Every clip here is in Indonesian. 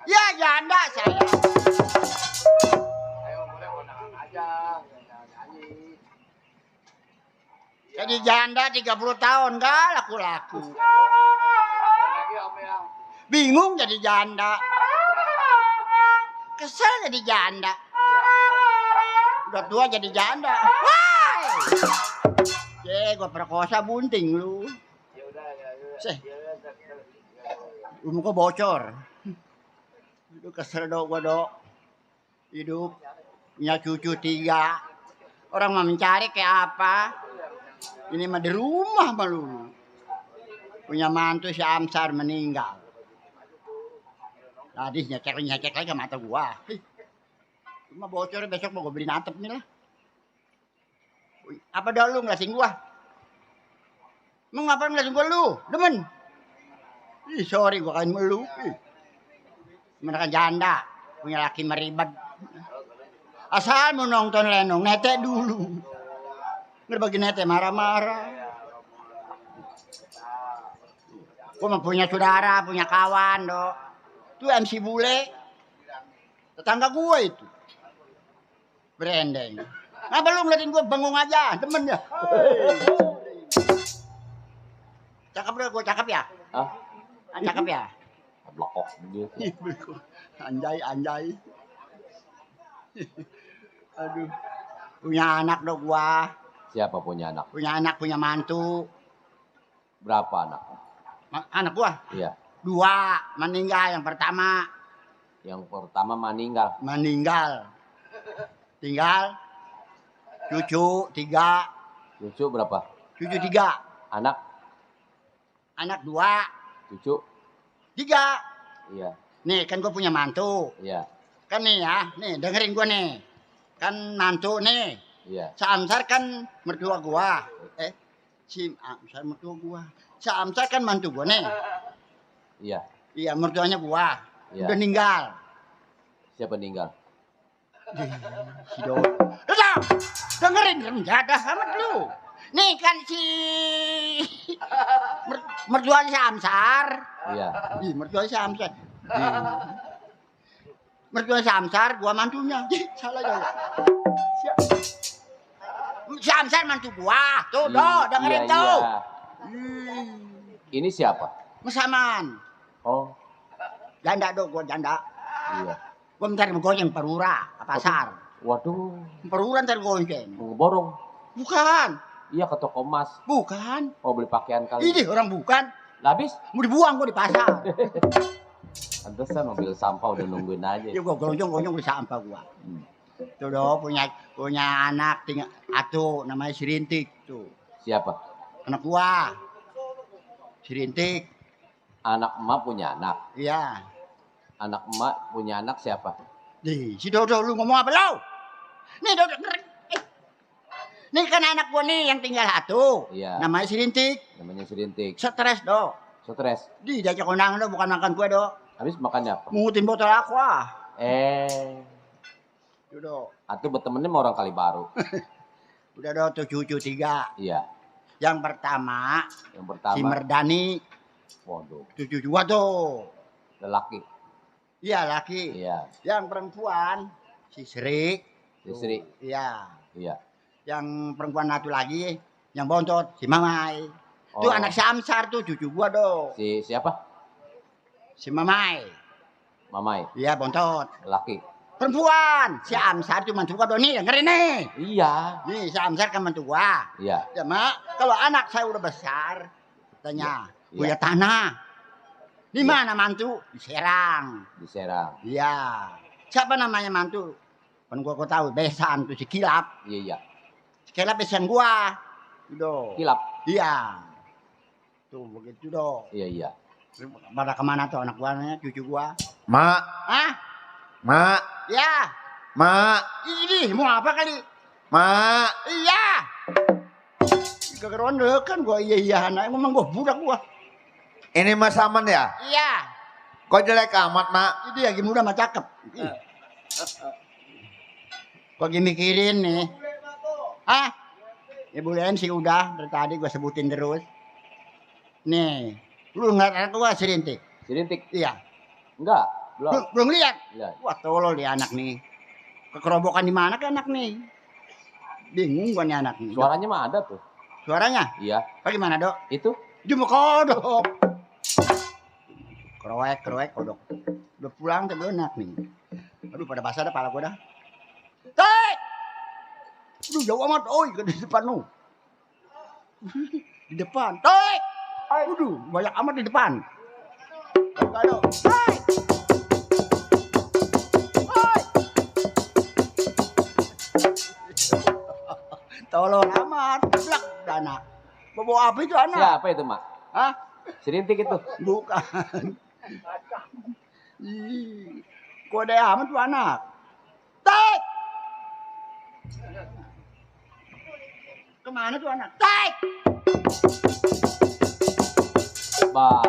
Ya janda saya. Ayo boleh kondangan aja, nyanyi. Jadi janda 30 tahun gak laku-laku. Lagi om yang Bingung jadi janda. Kesel jadi janda. Udah tua jadi janda. Wah. Gue perkosa bunting lu. ya udah ya. Seh. Muka bocor. Itu kesel dok gua dok. Hidup punya cucu 3. Orang mah mencari kayak apa? Ini mah di rumah malu. Punya mantu si Amsar meninggal. Tadi nyecek lagi ke mata gua. Cuma bocor besok mau gua beliin atap nih lah. Apa dah lu ngelasin gua? Emang ngapain ngelasin gua lu? Demen? Ih sorry gua kain melu. Mereka janda. Punya laki meribad. Asal mau nonton lenong, netek dulu. Ngerbagi netek marah-marah. Gua mah punya saudara, punya kawan dok. Itu MC Bule. Tetangga gua itu. Branding. Ngapa lu ngeliatin gua bengong aja, demen ya. Cakep dong, gua cakep ya? Hah? Cakep ya? Blokok gitu. Anjay. Aduh. Punya anak dong gua. Siapa punya anak? Punya anak, punya mantu. Berapa anak? Anak gua? Iya. 2, meninggal yang pertama. Yang pertama meninggal. Tinggal cucu 3. Cucu berapa? Cucu 3. Anak? Anak 2. Cucu? 3. Iya. Nih kan gua punya mantu. Iya. Kan nih ya, nih dengerin gua nih. Kan mantu nih. Iya. Si Amsar kan mertua gua. Si Amsar mertua gua. Si Amsar kan mantu gua nih. Iya. Iya, mertuanya gua. Iya. Udah meninggal. Siapa meninggal? Si Dodi. Udah, dengerin jadah amat lu. Nih kan si mertuanya si Amsar. Iya. Ih, mertuanya si Amsar. Mertuanya si Amsar, gua mantunya. Salah ya. Si Amsar mantu gua. Tuh, dengerin iya, tuh. Iya. Ini siapa? Mesaman. Oh. Janda dong, gua janda. Iya. Gua ntar mau goceng perura ke pasar. Waduh. Perura ntar goceng. Mau ngeborong. Bukan. Iya ke toko emas. Bukan. Oh beli pakaian kali. Ini orang bukan. Lah habis? Mau dibuang gua di pasar. Pantesan mobil sampah udah nungguin aja. Ya gua gonjong di sampah gua. Tuh dong punya anak tinggal atuh namanya Sirintik tuh. Siapa? Anak gua. Sirintik. Anak emak punya anak. Iya. Anak emak punya anak siapa? Si Dodo lu ngomong apa lu? Nih Dodo. Nih kan anak gua nih yang tinggal satu. Iya. Namanya Sirintik. Namanya Sirintik. Stres dong. Stres. Diajak kondangan lo bukan makan kue dong. Habis makannya apa? Mungutin botol aqua. Dodo. Atuh bertemannya sama orang kali baru. Udah dong tuh cucu 3. Iya. Yang pertama si Si Merdani. Waduh. Cucu gua tuh. Lelaki. Iya laki. Iya. Yang perempuan si Sri. Istri. Iya. Iya. Yang perempuan satu lagi yang bontot si Mamai. Oh. Tuh anak si Amsar tuh cucu gua dong. Si siapa? Si Mamai. Mamai. Iya bontot. Lelaki. Perempuan si Amsar tuh mantu gua dong nih dengerin nih. Iya. Nih si Amsar kan mantu gua. Iya. Ya mak kalau anak saya udah besar tanya Iya. punya tanah. Di Iya. mana mantu? Di Serang. Di Serang. Iya. Siapa namanya mantu? Kan gua tahu besan tuh si Kilap. Iya iya. Si Kilap besan gua. Tuh. Kilap. Iya. Tuh begitu dong. Iya iya. Pada kemana tuh anak gua cucu gua? Mak, Hah? mak, Ya. mak, Ini mau apa kali? mak. Iya. Kegeruan deh kan gua iya anak ngomong gua budak gua. Ini Mas Saman ya? Iya. Kok jelek amat, mak? Ini lagi muda mah cakep. Gua lagi mikirin nih. Hah? Ya bolehin sih udah dari tadi gua sebutin terus. Nih, lu ngeliat anak gua si Rintik? Si Rintik? Iya. Enggak, belum. Belum lihat? Lihat. Wah, tolol dia anak nih. Kekerobokan di mana ke anak nih? Bingung gua nih anak nih. Suaranya mah ada tuh. Suaranya? Iya. Bagaimana, Dok? Itu? Dia mau kodok. Kroek, kodok. Udah pulang ke anak nih. Aduh, pada basah dah pala gua dah. Tek! Aduh, jauh amat. Oi, di depan lu. Di depan. Tek! Aduh, banyak amat di depan. Aduh. Tek! Tolong amat, blak anak. Bawa apa itu anak? Siapa itu, Mak? Hah? Si Rintik itu. Bukan. Ih, kode amat tuh anak. Tek! Kemana tuh anak? Tek! Bah.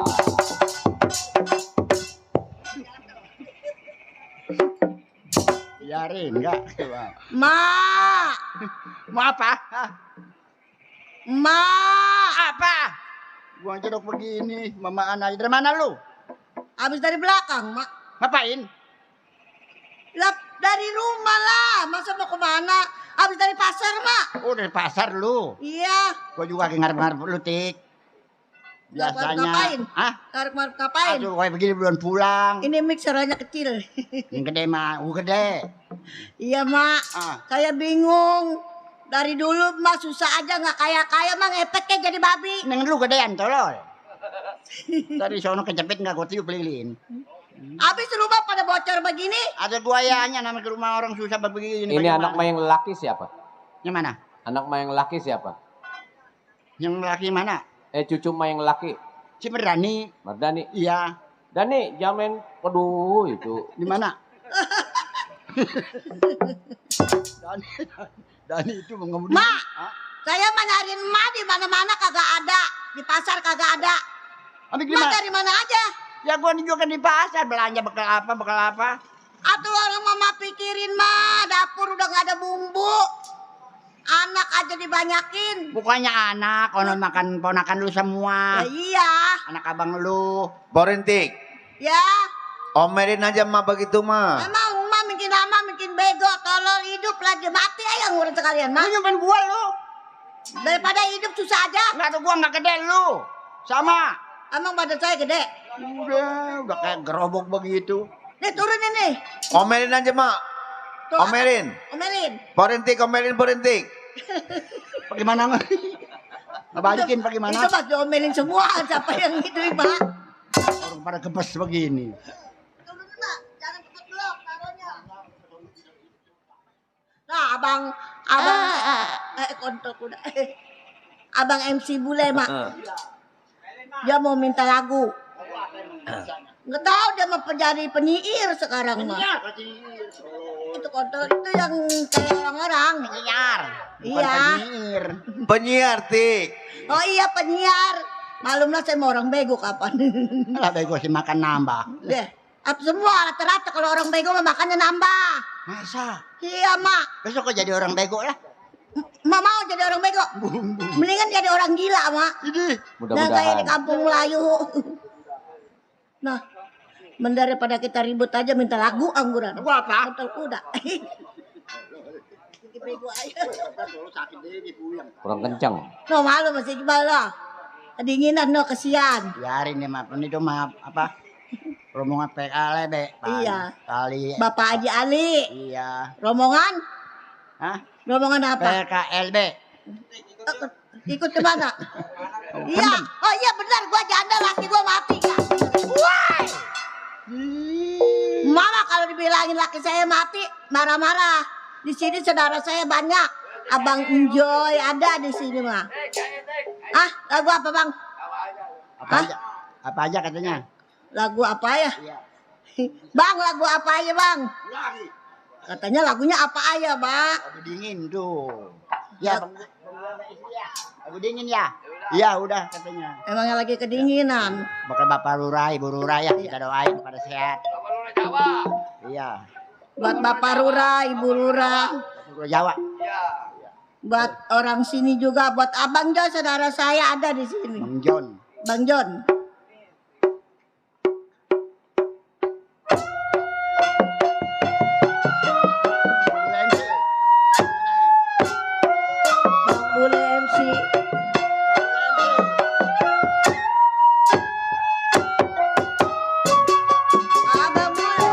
Biarin enggak? Ma, Mau apa? Hah? ma, Apa? Gua jeruk begini, mamaan aja. Dari mana lu? habis dari belakang, mak. Ngapain? Lah, dari rumah lah. Masa mau kemana? Habis dari pasar, mak. Oh, dari pasar lu. Iya. Gua juga lagi ngarep-ngarep lu, Tik. Biasanya. Ngapain? Hah? Tarik-tarik ngapain? Aduh, kayak begini belum pulang. Ini mixernya kecil. Yang gede mah, gede. Iya, mak. Ah. Saya bingung. Dari dulu mah susah aja nggak kaya-kaya mah ngepeknya jadi babi. Neng lu gedean tolol. Tadi sono kejepit nggak gua tiup lilin. Habis rumah pada bocor begini. Ada buayanya namanya ke rumah orang susah begini. Ini anak mah yang laki siapa? Yang mana? Anak mah yang laki siapa? Yang laki mana? Cucu mah yang laki. Si Merdani. Mardani. Iya. Dani, jamin. Waduh, itu. Di mana? Dani itu mengemudi. Mak, saya mah nyariin emak di mana-mana kagak ada. Di pasar kagak ada. Ambil Mak gimana? dari mana aja? Ya gua juga di pasar belanja bekal apa? Atuh orang mama pikirin mah dapur udah nggak ada bumbu. Anak aja dibanyakin. Bukannya anak, konon makan ponakan lu semua. Ya iya. Anak abang lu. Porintik. Ya. Omelin aja mah begitu mah. Emang emak bikin ama bikin bego. Tolol hidup lagi mati aja ngurus sekalian Lu mah. nyumpain gua lu. Daripada hidup susah aja. Enggak ada gua enggak gede lu. Sama. Emang badan saya gede. Udah kayak gerobok begitu. Nih turun ini. Omelin aja mak. Tuh, Omelin. Omelin. Porintik, omelin, porintik. Bagaimana nggak? Ngebalikin bagaimana? Itu mas diomelin semua. Siapa yang itu pak? Orang pada kebes begini. Turun pak. Jangan cepet belok taruhnya. Nah abang kontol kuda. Abang MC bule mak. Dia mau minta lagu. Nggak tahu dia mau jadi penyiir sekarang mah. Itu kontol itu yang kayak orang-orang. Penyiar. Bukan Iya. penyiir. Penyiar, Tik. Oh iya penyiar. Malumlah saya mau orang bego kapan. Lah bego sih makan nambah. Deh, apa semua rata-rata kalau orang bego mah makannya nambah. Masa? Iya mak. Besok kok jadi orang bego lah. Mak mau jadi orang bego. Mendingan jadi orang gila mak. Ini. Nah kayak di Mudah-mudahan. kampung Melayu. Nah, daripada kita ribut aja minta lagu angguran. Gua apa? Kontol kuda. Bikin bego aja. Kurang kencang. No malu masih gimana? Kedinginan no kesian. Biarin ya mah. Ini tuh mah apa? Rombongan PKL be. Iya. Kali. Bapak Haji Ali. Iya. Rombongan? Hah? Rombongan apa? PKLB. Ikut ke mana? Iya. Oh iya benar gua janda laki gua mati ya. Wah. Mama kalau dibilangin laki saya mati marah-marah. Di sini saudara saya banyak. Abang Enjoy ada di sini mah. Ah, lagu apa bang? Apa aja? Apa aja katanya? Lagu apa ya? Iya. Bang, lagu apa aja bang? Katanya lagunya apa aja bang? Lagu dingin tuh. Ya, Bang. Lagu dingin ya? Iya, udah katanya. Emangnya lagi kedinginan. Bakal Bapak Lurah, Ibu Lurah ya kita doain pada sehat. Iya. Buat Bapak Lurah, Ibu Lurah. Lurah Jawa. Buat orang sini juga, buat Abang Jo saudara saya ada di sini. Bang John. Bang John. Bang Bule MC. Abang Bule.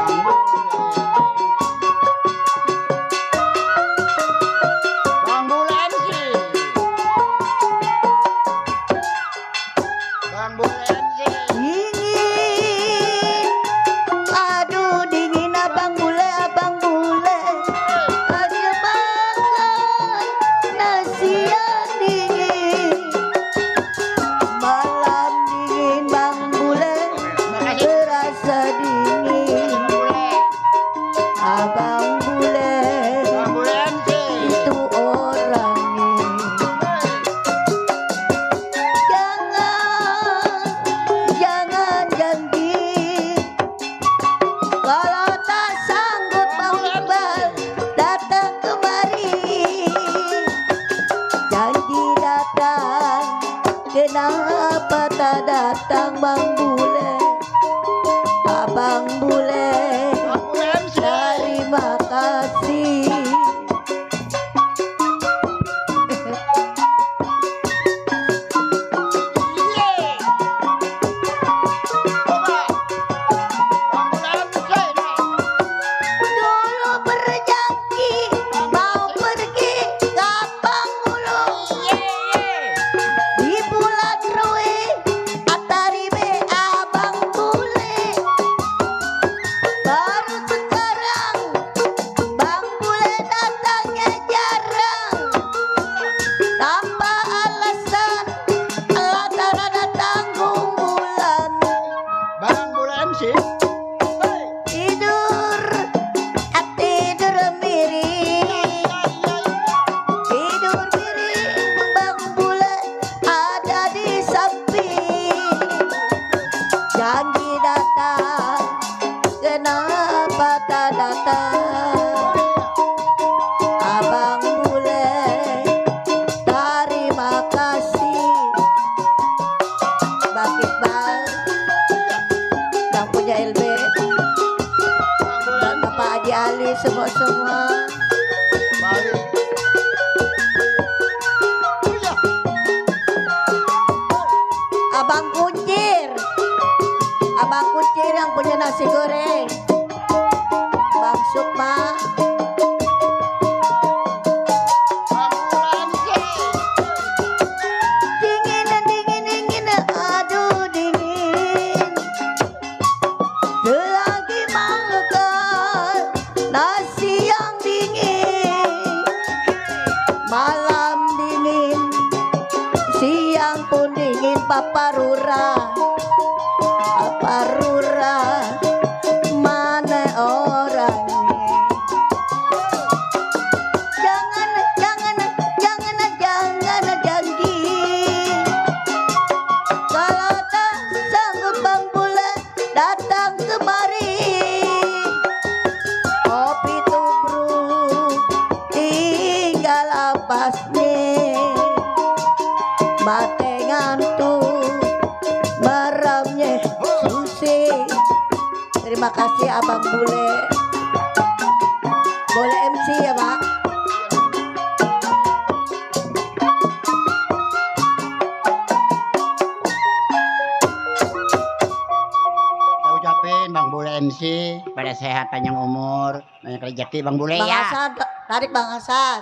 Bang Bule MC. Bang Bule MC. Dingin, aduh dingin abang bule, aja makan nasi yang dingin, malam dingin bang bule, terasa dingin, abang bule, Bang Bule MC. itu orangnya, jangan janji. Kalau tak sanggup Bang Iqbal datang kemari, janji datang, kenapa tak datang Bang Bule? Abang Bule, Bang Bule MC. terima kasih. Yeay. Coba. Bang Bule MC. Nah. Dulu berjanji mau pergi ke Bengkulu. Di bulan Rue, Ataribe abang bule. Baru sekarang bang bule datangnya jarang. Tanpa alasan, lantaran tanggung bulan. Bang Bule MC. Tidur, tidur miring. Tidur miring bang bule ada di samping. Janji datang, kenapa tak datang? Abang bule, terima kasih. Bang Iqbal yang punya LB dan Bapak Haji Ali semua. Balik. Abang Kuncir yang punya nasi goreng. Bang Sukma, Bang Bule MC. dingin, aduh dingin. Selagi makan nasi yang dingin, malam dingin, siang pun dingin. Papa Rura, mana orangnya? Jangan janji. Kalau tak sanggup Bang Bule datang kemari. Kopi tubruk tinggal lapasnya. Mate ngantuk meremnya susah. Terima kasih Abang Bule. Boleh MC ya Pak? Kita ucapin Bang Bule MC pada sehat panjang umur, banyak rezeki Bang Bule Bang ya. Hasan, tarik Bang Hasan.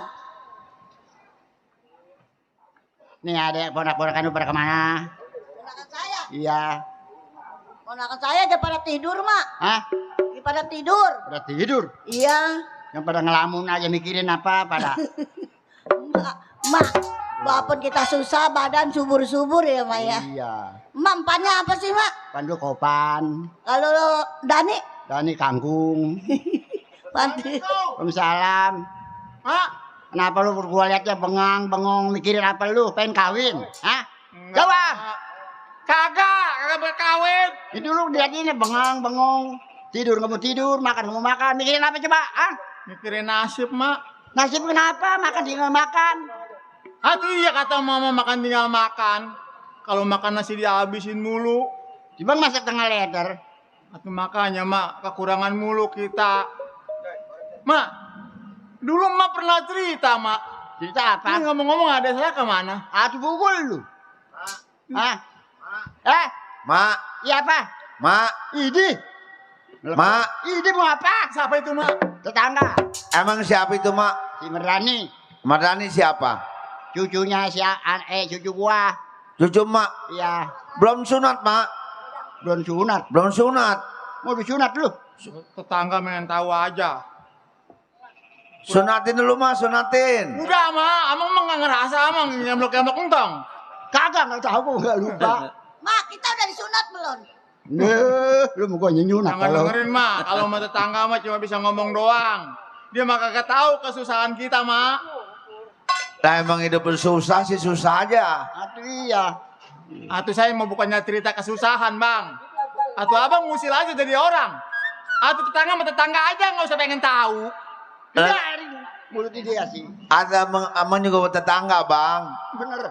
Nih ada ponak-ponakan lu pada kemana? Ponakan saya. Iya. Ponakan saya aja pada tidur, Mak. Hah? Lagi pada tidur. Pada tidur? Iya. Yang pada ngelamun aja mikirin apa pada? Mak, walaupun kita susah badan subur-subur ya, Mak ya. Iya. Mak, empannya apa sih, Mak? Pandu kopan, Kalau lo Dani, Dani kangkung. Panti. Waalaikumsalam. Hah? Kenapa lu gua liatnya bengong mikirin apa lu? Pengen kawin? Hah? Jawab. Kagak berkawin. Itu lu liat ini bengong. Tidur nggak mau tidur, makan nggak mau makan. Mikirin apa coba? Hah? Mikirin nasib, Mak. Nasib kenapa? Makan tinggal makan. Aduh iya kata mama makan tinggal makan. Kalau makan nasi dihabisin mulu. Tiba masak tengah liter. Atau makanya mak kekurangan mulu kita. Mak, dulu mak pernah cerita mak. Cerita apa? Ini ngomong-ngomong ada saya kemana? Atu pukul lu. Hah? Mak, Iya apa? mak, Ini. mak. Ini mau apa? Siapa itu mak? Tetangga. Emang siapa itu mak? Si Merdani. Mardani siapa? Cucunya cucu gua. Cucu mak. Iya. Belum sunat mak. Belum sunat. Belum sunat. Mau disunat lu? Tetangga pengen tahu aja. Sunatin dulu mak, sunatin. Udah mak, amang mah nggak ngerasa amang ngemblok-ngemblok entong. Kagak nggak tahu gua nggak lupa. Mak, kita udah disunat belum? Nih, lu mau gua nyunyunat Jangan dengerin mak, kalau sama tetangga mah cuma bisa ngomong doang. Dia mah kagak tahu kesusahan kita mak. Nah emang hidup susah sih susah aja. Atuh iya. Atau saya mau bukannya cerita kesusahan bang. Atau abang ngusil aja jadi orang. Atau tetangga sama tetangga aja nggak usah pengen tahu. Biarin mulut dia sih. Ada amang juga buat tetangga bang.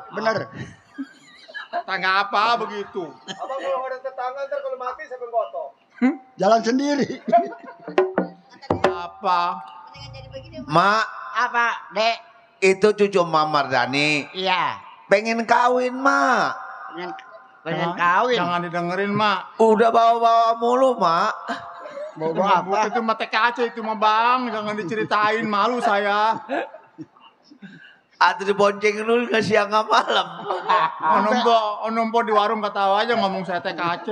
Bener. Tetangga apa begitu? Abang kalau ada tetangga ntar kalau mati siapa yang gotong? Jalan sendiri. Apa? Mendingan jadi begini, Mak. Mak, Apa, Dek? itu cucu Mak Mardani. Iya. Pengen kawin mak. Pengen kawin. Jangan didengerin mak. Udah bawa-bawa mulu mak. Bobo apa? Bukan itu mah TKC itu mah bang. Jangan diceritain malu saya. Atau dibonceng dulu ke siang ke malam. Onompo di warung kata tahu aja ngomong saya TKC.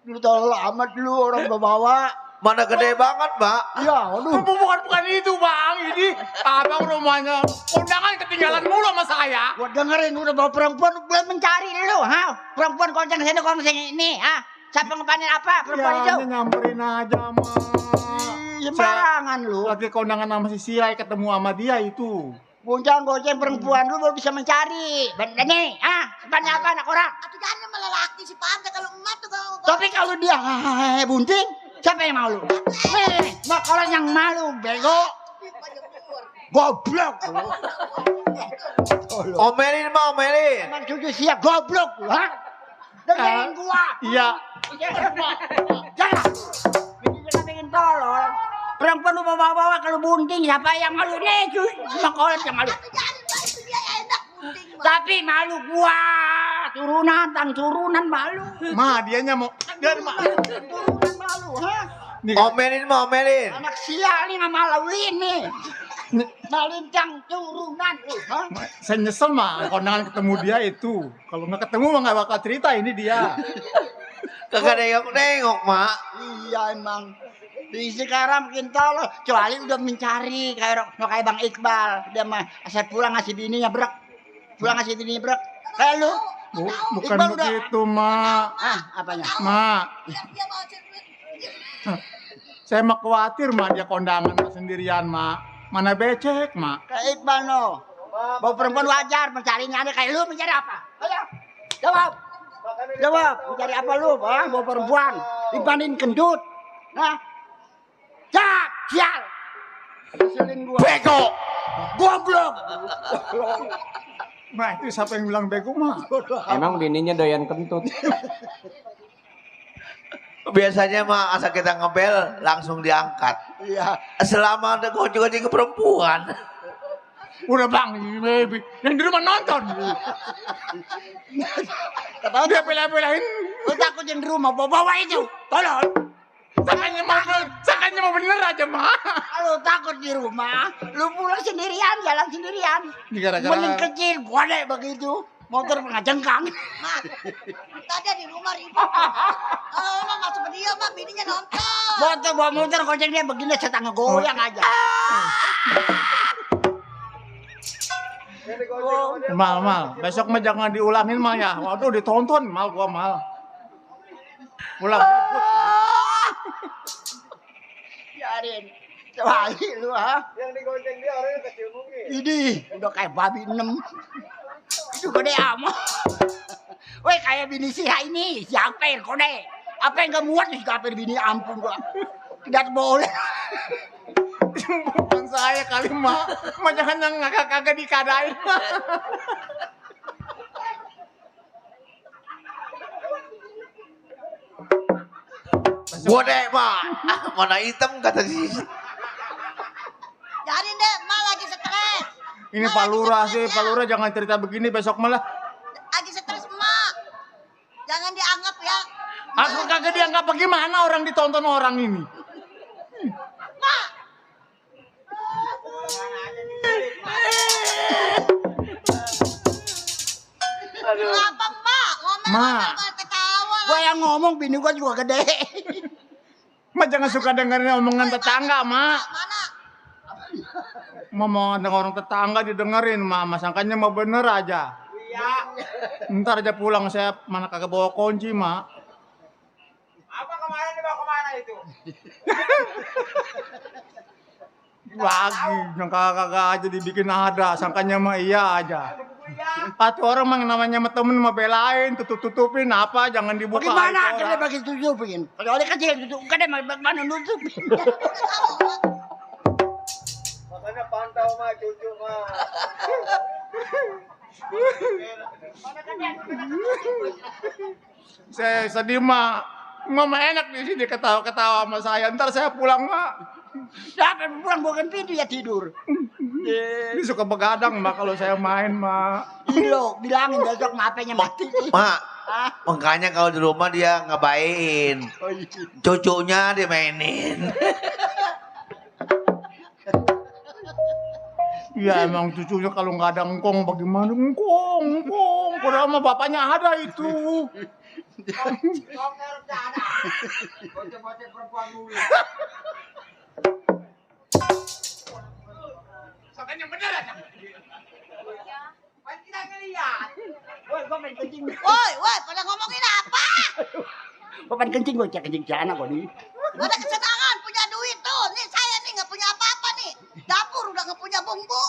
Dulu tolol amat dulu orang bawa. Mana gede banget mak. Iya, aduh. Bukan itu bang. Ini abang rumahnya undangan ketinggalan mulu sama saya. Gua dengerin udah bawa perempuan belum mencari lu, ha? Perempuan konceng sini konceng ini, ha? Siapa ngepanin apa perempuan itu? Ya, nyamperin aja mak. Sembarangan lu. Lagi kondangan sama si Sirai ketemu sama dia itu. Goncang-goncang perempuan lu baru bisa mencari. Bener nih, ha? Sepanjang apa anak orang? Atau jangan sama lelaki si pandai kalau emak tuh kalau Tapi kalau dia bunting, siapa yang malu? Mak orang yang malu, bego. Goblok. Omelin mak, omelin. Emang cucu siap goblok, ha? Dengerin gua. Iya. Jangan. Bikin pengen tolol. Perempuan lu bawa-bawa kalau bunting siapa yang malu nih? Mak orang yang malu. atau jangan Mak, itu dia enak gunting, Mak. Tapi malu gua. Turunan malu. Ma, dianya mau dari ma. Turunan malu, ha? Nih, Omelin mak, omelin. Anak sial nih nggak maluin nih. Malincang turunan lu, ha? saya nyesel mah kondangan ketemu dia itu. Kalau nggak ketemu mah nggak bakal cerita ini dia. Kagak nengok mak. Iya emang. Di sekarang makin tolol. Kecuali udah mencari kayak Bang Iqbal. Dia mah asal pulang ngasih bininya brek. Pulang ngasih bininya brek. Kayak lu. Bukan Iqbal udah- begitu, Ma. Ah, apanya? Ma, Dia bawa duit. saya mah khawatir Ma dia kondangan Ma sendirian, Ma. Mana becek, Ma? Kayak Iqbal no. Bawa perempuan wajar mencarinya ada kayak lu mencari apa? Ayo. Jawab. Jawab. Mencari apa lu? Ah, bawa perempuan. Dibanding gendut. Nah. Jak, sial. Keselin gua. Bego. Goblok. Ma, itu siapa yang bilang bego, Ma? Emang bininya doyan kentut. Biasanya mah asal kita ngebel langsung diangkat. Iya. Selama ada gojek-gojek ke perempuan. Udah Bang, ini baby. Yang di rumah nonton. Tahu Dia bela-belain. lu takut yang di rumah bawa itu. Tolol. Sakanya mau bener aja, Ma. Lu takut di rumah, lu pulang sendirian, jalan sendirian. Ini gara-gara Mending kecil, gede begitu. Motor pernah jengkang. Mak, tadi di rumah ribut. Kalau Mak masuk ke dia, Mak, bininya nonton. Motor bawa motor goceng dia begini setengah goyang aja. Mal. Besok mah jangan diulangin, Mal ya. Waduh, ditonton, Mal gua, Mal. Ulang. Biarin. Kembali lu ha. Yang digonceng dia orangnya kecil mungkin. Ini udah kayak babi 6. Itu gede amat. Woi kayak bini si ini, si Aper kode. Apa yang gak muat si Aper bini ampun gua. Tidak boleh. Bukan saya kali, Ma. Ma jangan yang kagak dikadain. Gode, mak. Mana hitam kata si. Jadi deh, Ma lagi stres. Ini Ma Pak lagi Lurah stres sih, ya. Pak Lurah jangan cerita begini besok malah. Lagi stres, Ma. Jangan dianggap ya. Aku kagak dianggap bagaimana orang ditonton orang ini. Kenapa, Ma? Ma. Ngomel ketawa. Gua yang ngomong, bini gua juga gede. Ma jangan suka dengerin omongan tetangga, Ma. Mana? Mau denger orang tetangga didengerin, Ma. Sangkanya mau bener aja. Ntar aja pulang saya mana kagak bawa kunci, Ma. Apa kemarin dibawa kemana itu? Lagi yang kagak aja dibikin ada, sangkanya mah iya aja. Atau orang mah namanya sama temen mah belain, tutupin apa, jangan dibuka. Bagaimana? aib Gede orang. bagi tutupin. Kalau dia kecil tutup, gede bagaimana nutupin? Makanya pantau mah cucu mah. Saya sedih mah. Mama enak di sini ketawa-ketawa sama saya. Ntar saya pulang mah. Siapa yang pulang bukan pintu ya tidur. Ini suka begadang mah kalau saya main mah. Ilo, bilangin besok HP-nya mati. Mak, Ah, makanya kalau di rumah dia ngabain. oh iya. Cucunya dimainin. Ya emang cucunya kalau nggak ada engkong bagaimana engkong. Padahal sama bapaknya ada itu. Bocah-bocah perempuan dulu. Makanya bener aja. Kan kita ngeliat. Woi, gua pengen kencing. Woi, pada ngomongin apa? Gua pengen kencing, gua cek kencing celana gua nih. Ada kesenangan, punya duit tuh. Nih saya nih nggak punya apa-apa nih. Dapur udah nggak punya bumbu.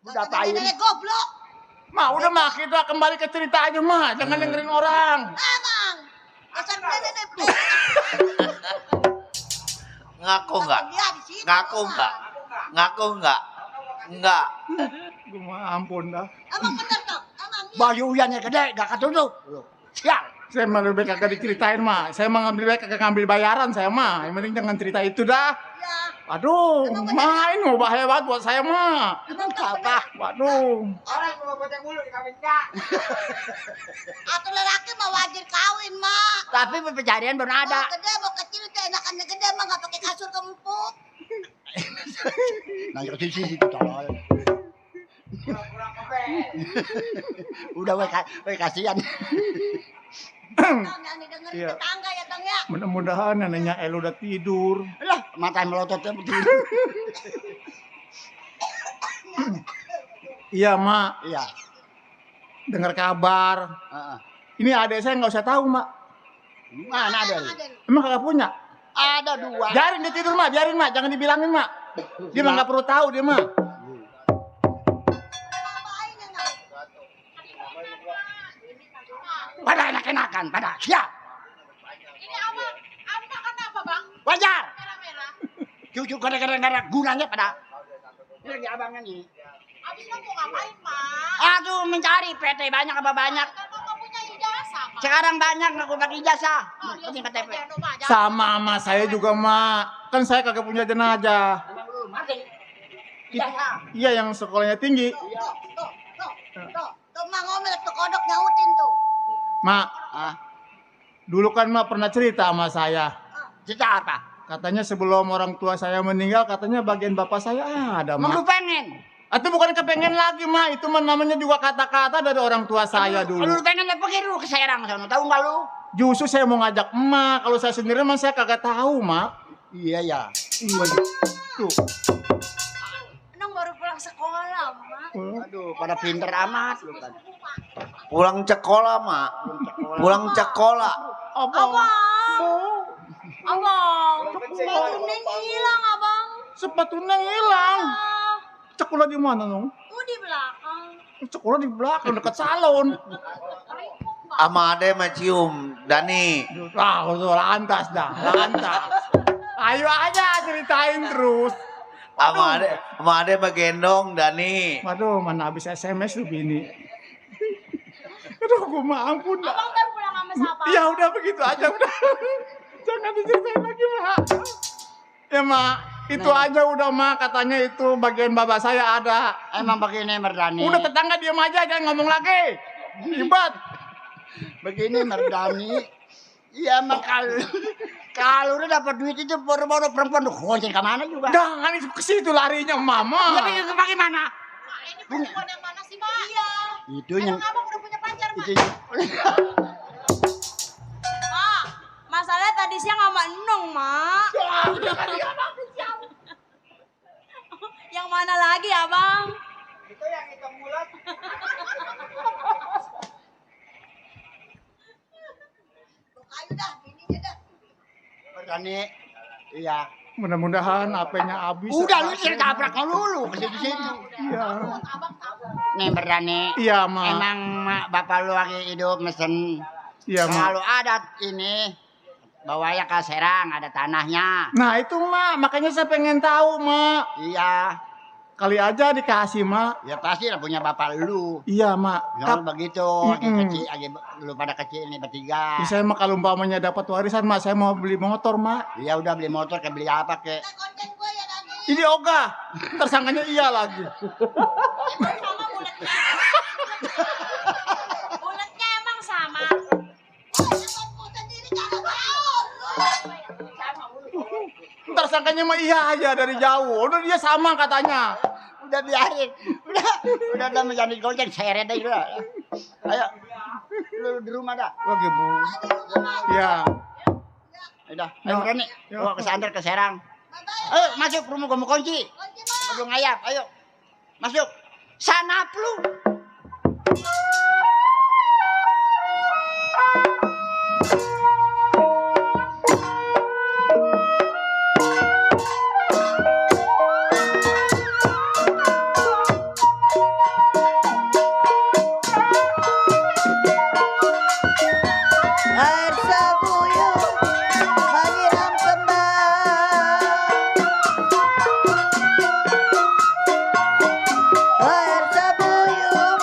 Udah apain? Nenek goblok. Ma udah mah kita kembali ke cerita aja mah. Jangan dengerin orang. Emang. Dasar nenek. Ngaku nggak? Dia di situ. Ngaku nggak? Ngaku nggak? Enggak. Gua mah ampun dah. Emang bener dong. Emang iya. Baju uyannya gede, gak ketutup. Sial. Saya mah lebih baik kagak diceritain mah. Saya mah lebih baik kagak ngambil bayaran saya mah. Yang penting jangan cerita itu dah. Ya. Aduh, main mau bahaya banget buat saya mah. Emang Apa? Waduh. Orang bawa bocah mulu dikawinkan. Atau lelaki mah wajib kawin mah. Tapi pencarian belum ada. Mau gede mau kecil itu enakannya gede mah nggak pakai kasur kempuk. Nanya ke sisi itu tolol. Kurang kebel. Udah we kasihan. Tong yang didengerin Iya. tetangga ya Tong ya. Mudah-mudahan neneknya El udah tidur. Lah, mata melototnya begitu. Iya, Mak. Iya. Dengar kabar. Heeh. Ini adik saya nggak usah tahu, Mak. Mana ada? lu? Emang kagak punya? Ada dua. Biarin dia tidur, Mak. Biarin, Mak. Jangan dibilangin, Mak. Dia mah nggak perlu tahu dia, Mak. Apain yang nggak? Pada enak-enakan, pada siap. Ini abang kenapa bang? Wajar. Merah-merah. Cucu kadang-kadang gunanya pada. Ini lagi abangnya nih. Abis mau ngapain mak? Aduh, mencari PT banyak apa banyak. Kan kau punya ijazah mak. Sekarang banyak aku pakai ijazah. Oh, Penting KTP. Sama sama saya juga, Mak. Kan saya kagak punya jenazah. Emang lu mati. Ijazah. Iya, yang sekolahnya tinggi. Tuh mak ngomel tuh kodok nyautin tuh. Mak, Ah, dulu kan Mak pernah cerita sama saya. cerita apa? Katanya sebelum orang tua saya meninggal, katanya bagian bapak saya ada, Emang lu Mak. pengen? Atau bukan kepengen lagi, Mak. Itu mah namanya juga kata-kata dari orang tua saya Kalau dulu. lu pengen ya pergi dulu ke Serang sana. Tahu nggak lu? Justru saya mau ngajak Emak. Kalau saya sendiri mah saya kagak tahu, Mak. Iya ya. Iya. Tuh. Nong baru pulang sekolah mak. Aduh, pada pinter amat lu kan. Pulang sekolah, Mak. Pulang sekolah. Abang. Abang, sepatu neng hilang abang. Sepatu neng hilang. Sekolah di mana, Nong? Tuh di belakang. Sekolah di belakang dekat salon. Sama ade mah cium. Dani. Ah, itu lantas dah, lantas. Ayo aja ceritain terus. Sama ade mah gendong Dani. Waduh, mana habis SMS lu bini. Aduh, gue mah ampun dah. Abang udah pulang sama siapa? Ya udah begitu aja udah. Jangan diceritain lagi, Mak. Ya, Mak. Itu Nah. aja udah, Mak. Katanya itu bagian bapak saya ada. Emang begini Merdani. Udah tetangga diam aja, jangan ngomong lagi. Ribet. Begini Merdani. Iya emang kalau udah dapat duit itu baru-baru perempuan tuh kuncin kemana juga. Jangan ke situ larinya, Mama. Tapi itu bagaimana? Ini perempuan yang mana sih, Mak? Iya. Itu yang Abang udah punya pacar, Mak. itu Mak, masalahnya tadi siang sama Enong, Mak. Yang mana lagi, Abang? Itu yang hitam bulat. Ayo dah, bininya dah. Merdani. Iya. Mudah-mudahan HP-nya habis. Udah lu sih tabrak lu ke situ-situ. Iya. Nih Merdani. Iya, Mak. Emang bapak lu lagi hidup mesen. Iya, Mak. Kalau adat ini bawa ya ke Serang ada tanahnya. Nah, itu, Mak. Makanya saya pengen tahu, Mak. Iya. Kali aja dikasih, Mak. Ya pasti lah punya bapak lu. Iya, Mak. Jangan begitu, lagi Mm-mm. kecil, lagi lu pada kecil nih bertiga. Saya mah kalau umpamanya dapat warisan, Mak, saya mau beli motor, Mak. Ya udah beli motor, kayak beli apa kek? Konten gue ya lagi. Ini ogah. Tersangkanya iya lagi. Emang sama bulatnya. Bulatnya emang sama. Tersangkanya mah iya aja dari jauh. Udah dia sama katanya. Udah biarin, udah menjadi gojek seret aja udah. Ayo, lu di rumah dah. Oke, Bu. Iya. Udah, ayo No. berani. Yo. Gua kesantar ke Serang. Ayo masuk rumah gua mau kunci. Belum ngayap, ayo. Masuk. Sana lu. Air sebuyung menyiram kembang. Air sebuyung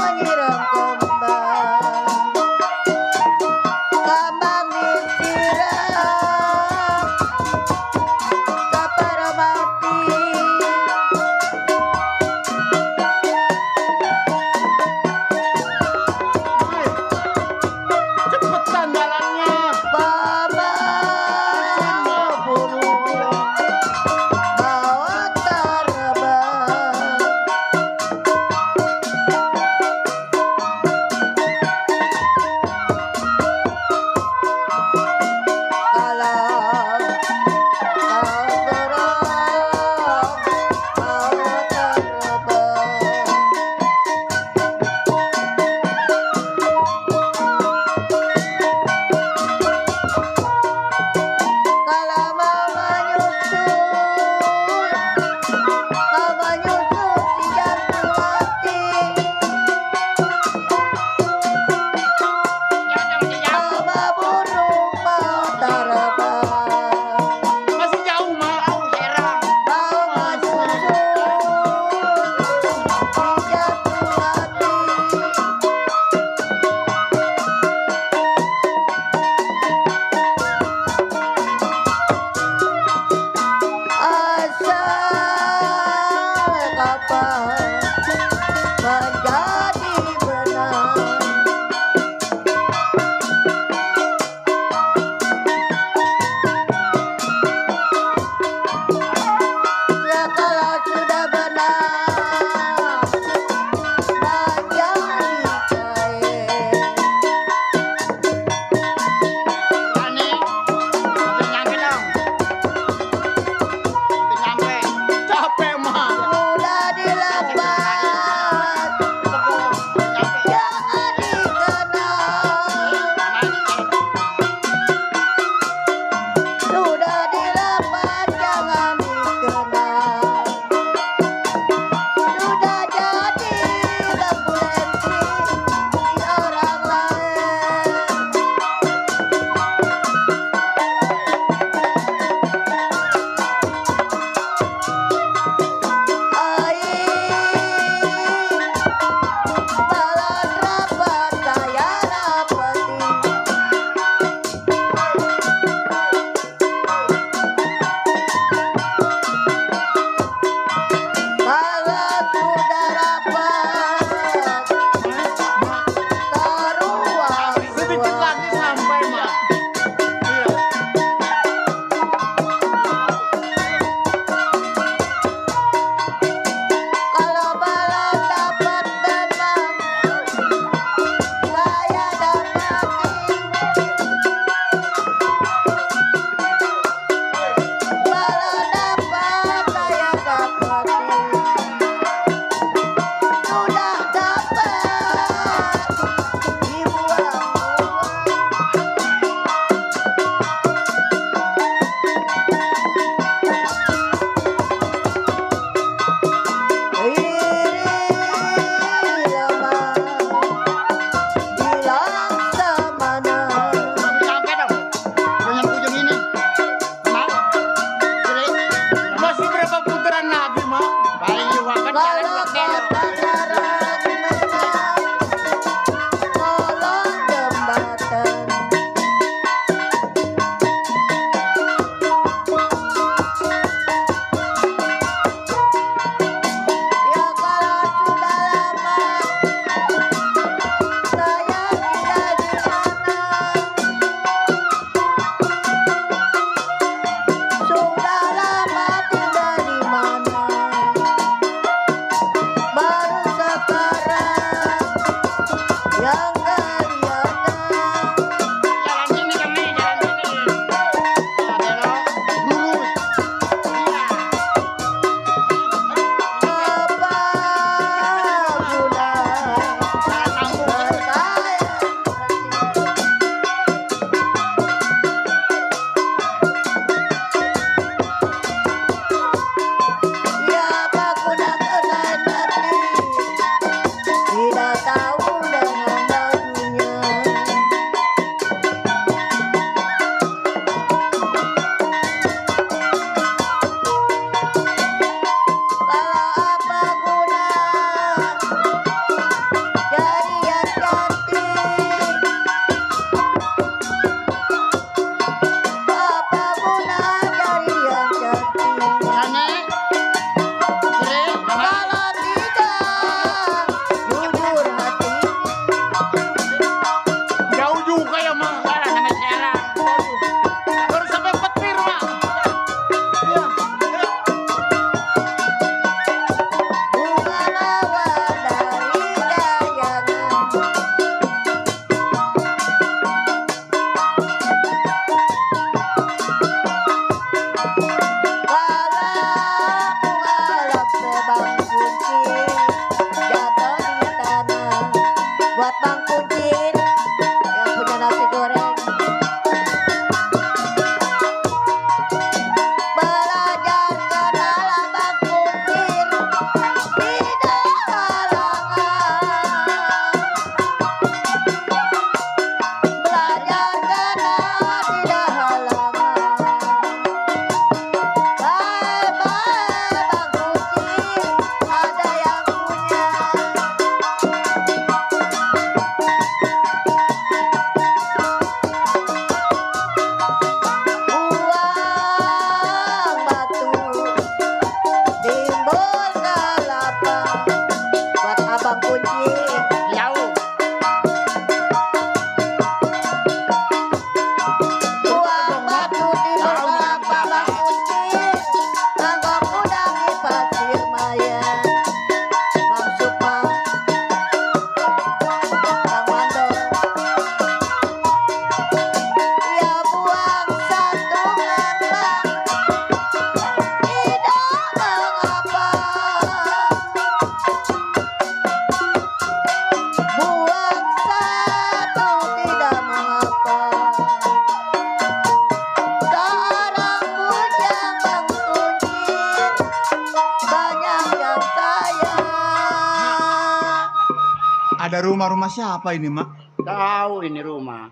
ada rumah siapa ini, Mak? Tahu ini rumah.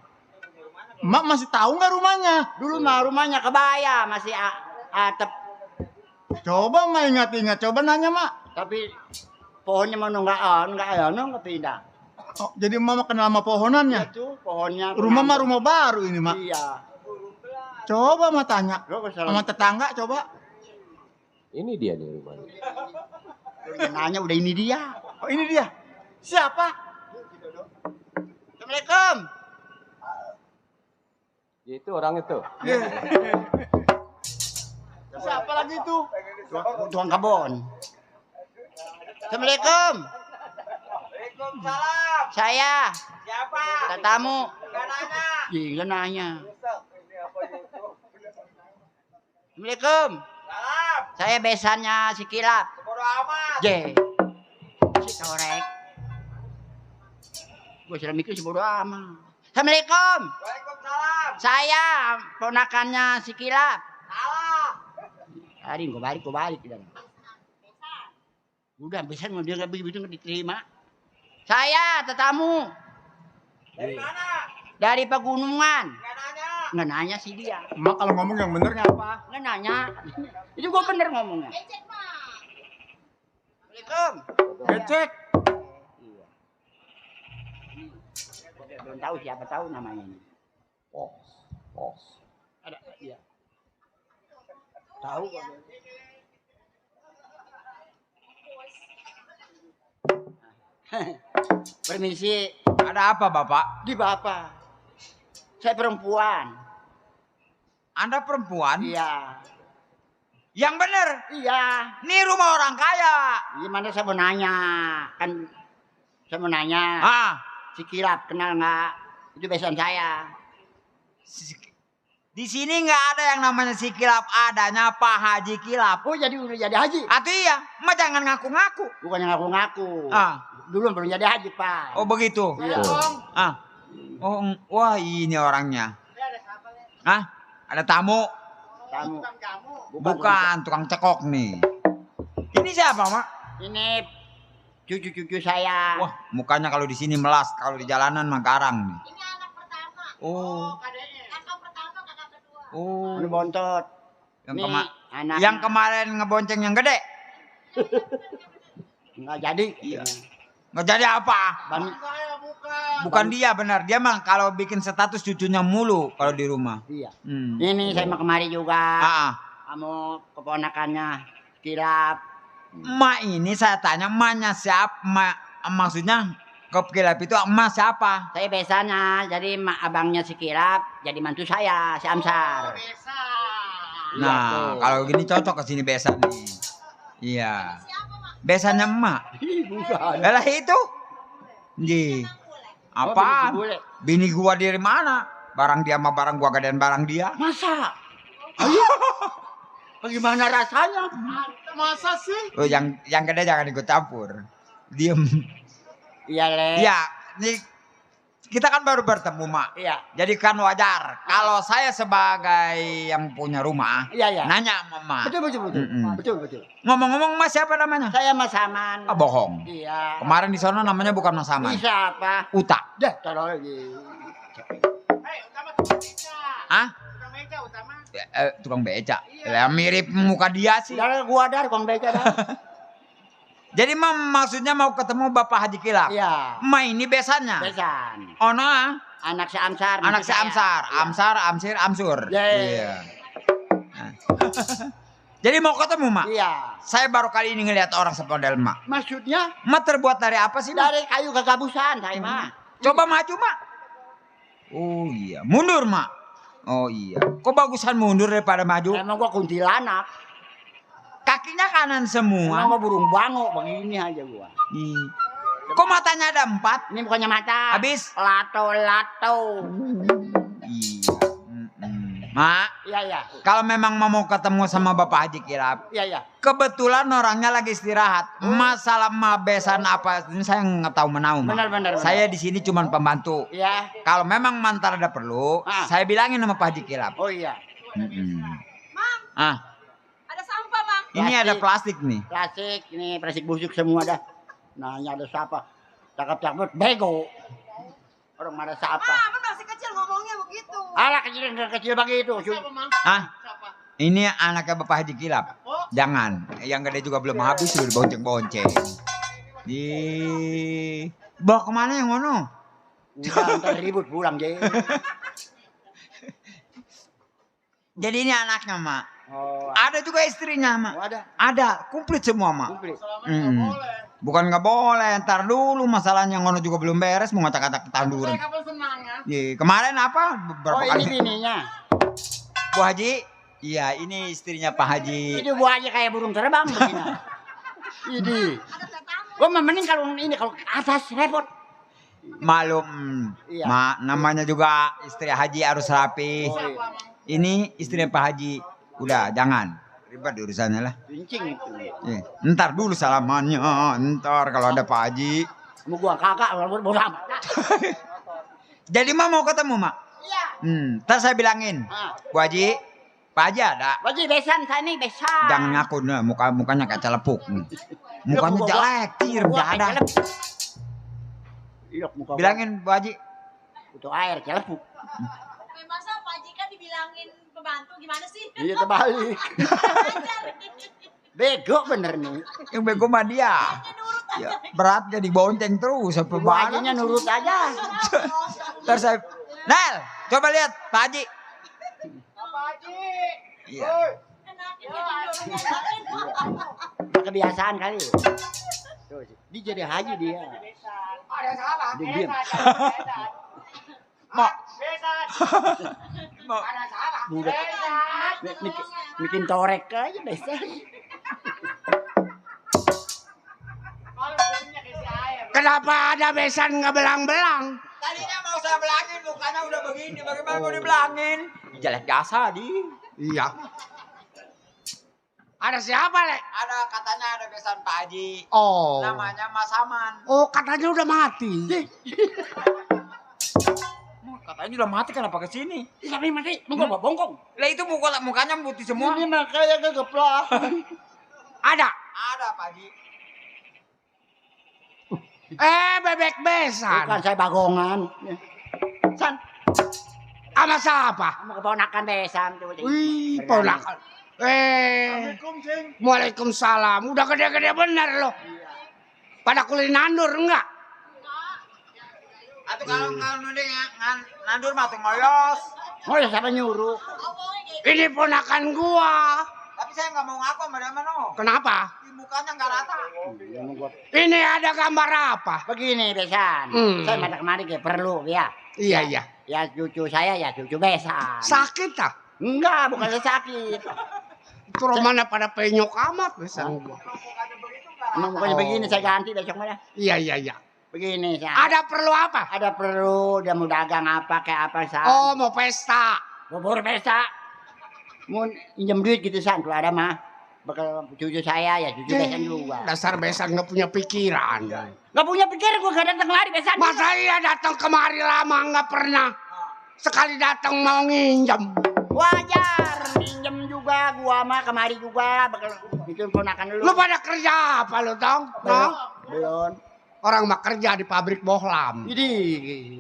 Mak masih tahu nggak rumahnya? Dulu mah rumahnya kebaya, masih atap. Coba Mak ingat-ingat, coba nanya Mak. Tapi pohonnya mana nggak pindah. Oh, jadi Mama kenal sama pohonannya? Itu pohonnya. Rumah mah rumah baru ini, Mak. Iya. Coba Mak tanya. Lo Sama tetangga coba. Ini dia nih rumahnya. nanya udah ini dia. Oh, ini dia. Siapa? Assalamualaikum. Ya, itu orang itu. Siapa lagi itu? Tukang kebun. Assalamualaikum. Waalaikumsalam. Saya Siapa? tamu. Gak nanya. Iya nanya. Assalamualaikum. Salam. Saya besannya si Kilap. Bodo amat. J. Si Torek. Gue sudah mikir si bodo amat. Assalamualaikum. Waalaikumsalam. Saya ponakannya si Kilap. Salah. Tadi gue balik. Udah besan mau dia nggak begitu nggak diterima. Saya tetamu Dari mana? dari pegunungan. Gak nanya. Nggak nanya sih dia. Mak kalau ngomong yang benernya apa? Nggak nanya. Itu gue bener ngomongnya. Assalamualaikum. Becek. Iya. Belum tahu siapa tahu namanya ini. Pos. Ada iya. Tahu kok. Permisi, Ada apa Bapak? di Bapak. Saya perempuan. Anda perempuan? Iya. Yang bener. Iya. Ini rumah orang kaya. Gimana saya mau nanya? Kan saya mau nanya. Ah, Si Kilap kenal nggak? Itu besan saya. di sini nggak ada yang namanya si Kilap, adanya Pak Haji Kilap. Oh jadi udah jadi haji? Atau iya, mah jangan ngaku-ngaku. Bukannya ngaku-ngaku. Ah, Dulu belum jadi haji Pak. oh begitu. Iya. Ah, oh, wah ini orangnya. Ah, ada tamu. Kamu. Bukan tukang cekok nih. Ini siapa, Mak? Ini cucu-cucu saya. Wah, mukanya kalau di sini melas, kalau di jalanan mah garang nih. Ini anak pertama. Oh, Kakak pertama, kakak kedua. oh. Anu bontot. Yang, Nih, anak yang kemarin ngebonceng yang gede. nggak jadi. Iya. Nggak jadi apa? Ban- Bukan dia benar. Dia mah kalau bikin status cucunya mulu kalau di rumah. iya. Hmm. Ini saya mau kemari juga. Ah, Kamu keponakannya Kilap. emak ini saya tanya emaknya siapa? Maksudnya ke Kilap itu emak siapa? Saya besanya, jadi abangnya si Kilap, jadi mantu saya, si Amsar. Iya, Nah, tuh. kalau gini cocok ke sini besan nih. Iya. Besannya emak. Bukan. Lah itu. Ji. Oh, Apaan? bule. Bini gua dari mana? Barang dia sama barang gua gadean barang dia. Masa? Ayo. Bagaimana rasanya? Masa sih? Oh, yang gede jangan ikut campur. Diem. Iya, Le. Iya, nih kita kan baru bertemu, Mak. Iya. Jadi kan wajar kalau saya sebagai yang punya rumah Iya, iya. nanya sama Mak. Betul. Mm-mm. Betul. Ngomong-ngomong Mas siapa namanya? Saya Mas Saman. Ah, bohong. Iya. Kemarin di sana namanya bukan Mas Saman. Bisa apa? Uta. Dah, taruh lagi. Hah? Tukang beca. Ya, mirip muka dia sih. Dari gua dari Kong Beca dah. Jadi maksudnya mau ketemu Bapak Haji Kilap. Iya. Ma ini besannya. Besan. Oh no, Anak si Amsar. anak mantu si saya. Amsar, Iya. Amsar, Amsir, Amsur. Yeay. Iya. Nah. Jadi mau ketemu Mak. Iya. Saya baru kali ini ngelihat orang sepodel Mak. Maksudnya Mak terbuat dari apa sih Mak? dari kayu kegabusan saya mah. Coba maju Mak. Oh iya, mundur Mak. Oh iya. Kok bagusan mundur daripada maju? Emang gua kuntilanak. Kakinya kanan Emang semua. gua burung bango begini aja gua. Ih. Kok matanya ada 4? Ini bukannya mata. Habis? Lato. Iya. Mak, Iya. kalau memang mau ketemu sama Bapak Haji Kilap, Iya. kebetulan orangnya lagi istirahat. Masalah besan apa ini saya nggak tahu menau. Mak. Benar. Saya di sini cuma pembantu. Iya. Kalau memang mantar ada perlu, Ah. saya bilangin sama Pak Haji Kilap. Oh iya. Ah, Ada sampah, Mang. ini Plastik. ada plastik nih. Plastik, ini plastik busuk semua dah. Nanya ada siapa? Cakep-cakep bego. Orang mana siapa? Apa masih kecil ngomongnya begitu? Alah kecil begitu. Ah, ini anaknya Bapak Haji Kilap. Jangan, yang gede juga belum habis sudah bonceng-bonceng. Bawa kemana yang ngono? Udah ntar ribut pulang jadi. Jadi ini anaknya, Mak. Oh, Ada juga istrinya, Mak. ada. Ada, komplit semua, Mak. Komplit. Bukan nggak boleh, ntar dulu masalahnya ngono juga belum beres, mau ngacak-ngacak tanduran. Iya, kemarin apa? Beberapa Oh kali. ini bininya. Bu Haji, iya ini istrinya Pak Haji. Itu gua aja kayak burung terbang begini. Ini. Gua mah mending kalau ini kalau ke atas repot. Malum, Iya. Mak, namanya juga istri Haji harus rapi. Oh, iya. Ini istrinya Pak Haji. Udah, jangan. Ribet urusannya lah. Pincing itu. Ntar dulu salamannya. Ntar kalau ada Pak Haji. Mau gua kakak bodo amat. Jadi Mak mau ketemu, Mak? Iya. Ntar saya bilangin. Ah. Bu Haji, Pak Haji ada. Baji besan saya nih besan. Jangan ngaku nah, mukanya kayak celepuk. Mukanya Gua- jelek, tir, gua nggak ada. kayak celep. Iya, muka Bilangin Bu Haji. butuh air celepuk. Masa Pak Haji kan dibilangin pembantu gimana sih? Iya terbalik. Bego bener nih. Yang bego mah dia. Ya, berat jadi bonceng terus sampai Gua badan. aja nurut aja. Ntar saya, Nel, coba lihat Pak Haji. Iya. Kebiasaan kali. Tuh, dia jadi haji dia. Dia diam. Mak. Budak. Bikin torek aja besan. Kenapa ada besan nggak belang-belang? Tadinya mau saya belangin, mukanya udah begini. Bagaimana mau dibelangin? Jelek jasa di. Iya. Ada siapa, Le? Ada katanya ada besan Pak Haji. Oh. Namanya Mas Saman. Oh, katanya udah mati. Katanya udah mati kenapa ke sini? Tapi mati, mau gua bongkong. Lah itu mukanya putih semua. Ini makanya kegeplak. Ada. Ada Pak Haji. Bebek besan. Bukan saya bagongan. San, Sama siapa? mau keponakan besan tuh. Wih, ponakan. Waalaikumsalam. Udah gede-gede bener loh. Pada kulit nandur enggak? Atau kalau nandur mah tuh ngoyos. Oh ya siapa nyuruh? Ini ponakan gua. Tapi saya nggak mau ngaku sama dia mano. Kenapa? Mukanya nggak rata. Ini ada gambar apa? Begini besan. Saya pada kemarin kayak perlu ya. Iya, iya. Ya cucu saya ya cucu besan. Sakit tak? Enggak, bukan saya sakit. Itu mana pada penyok amat besan gua. Emang bukannya begini saya ganti besok mana? Iya, iya, iya. Begini saya. Ada perlu apa? Ada perlu dia mau dagang apa kayak apa san. Oh, mau pesta. Bubur pesta. Mau pinjam duit gitu san kalau ada mah. Bakal cucu saya ya cucu besan juga. Dasar besan nggak punya pikiran. Gak punya pikiran gua gak datang lari besan. Masa iya datang kemari lama nggak pernah. Sekali datang mau nginjem. Wajar, pinjam juga gua mah kemari juga bakal bikin ponakan lu. Lu pada kerja apa lu tong? belum? Belum. Orang mah kerja di pabrik bohlam. Jadi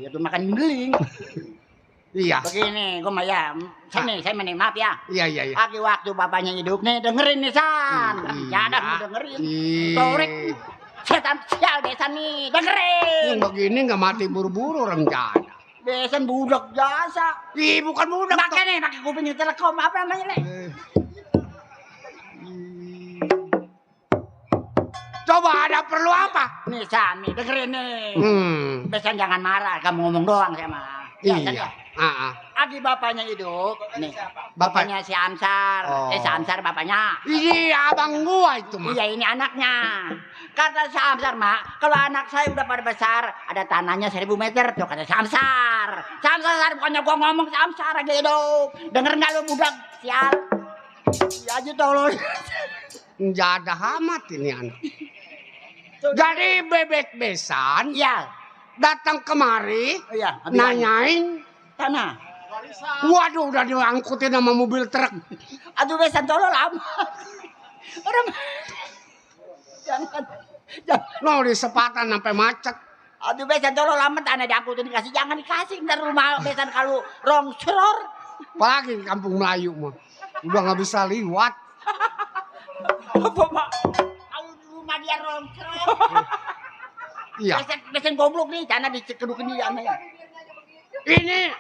itu makan beling. Iya. Begini, gua mah ya, saya mening maaf ya. Iya, iya, iya. Lagi waktu bapaknya hidup nih dengerin nih san. Jangan mau dengerin. Torek. Setan sial besan nih, dengerin. Yang begini nggak mati buru-buru rencana. Besan budak jasa. Ih, bukan budak. Pakai nih, pakai kuping Telekom apa namanya, Le? Coba ada perlu apa? Nih san, nih dengerin nih. Besan jangan marah, kamu ngomong doang sama. Ya, San, ya. Iya. Agi bapaknya hidup, nih. Bapaknya si Amsar, Oh. si Amsar bapaknya. Iya, abang gua itu mah. Iya ini anaknya. Kata si Amsar mak, kalau anak saya udah pada besar, ada tanahnya 1000 meter tuh kata si Amsar. Si Amsar bukannya gua ngomong si Amsar aja hidup. Denger nggak lu budak sial? Ya aja tolong. Jadah amat ini anak. Jadi bebek besan Iya, datang kemari iya. nanyain. Tanah. Waduh, udah diangkutin sama mobil truk. Aduh besan tolong lama. Orang jangan. Lo di sepatan sampai macet. Aduh besan tolong lama tanah aku tuh dikasih, jangan dikasih ntar rumah besan kalau rongsror. Apalagi di kampung Melayu mah. Udah nggak bisa liwat. Apa mak? Kalau rumah dia rongsror. Iya. Besan goblok nih, tanah dikedukin dia aneh. Ini,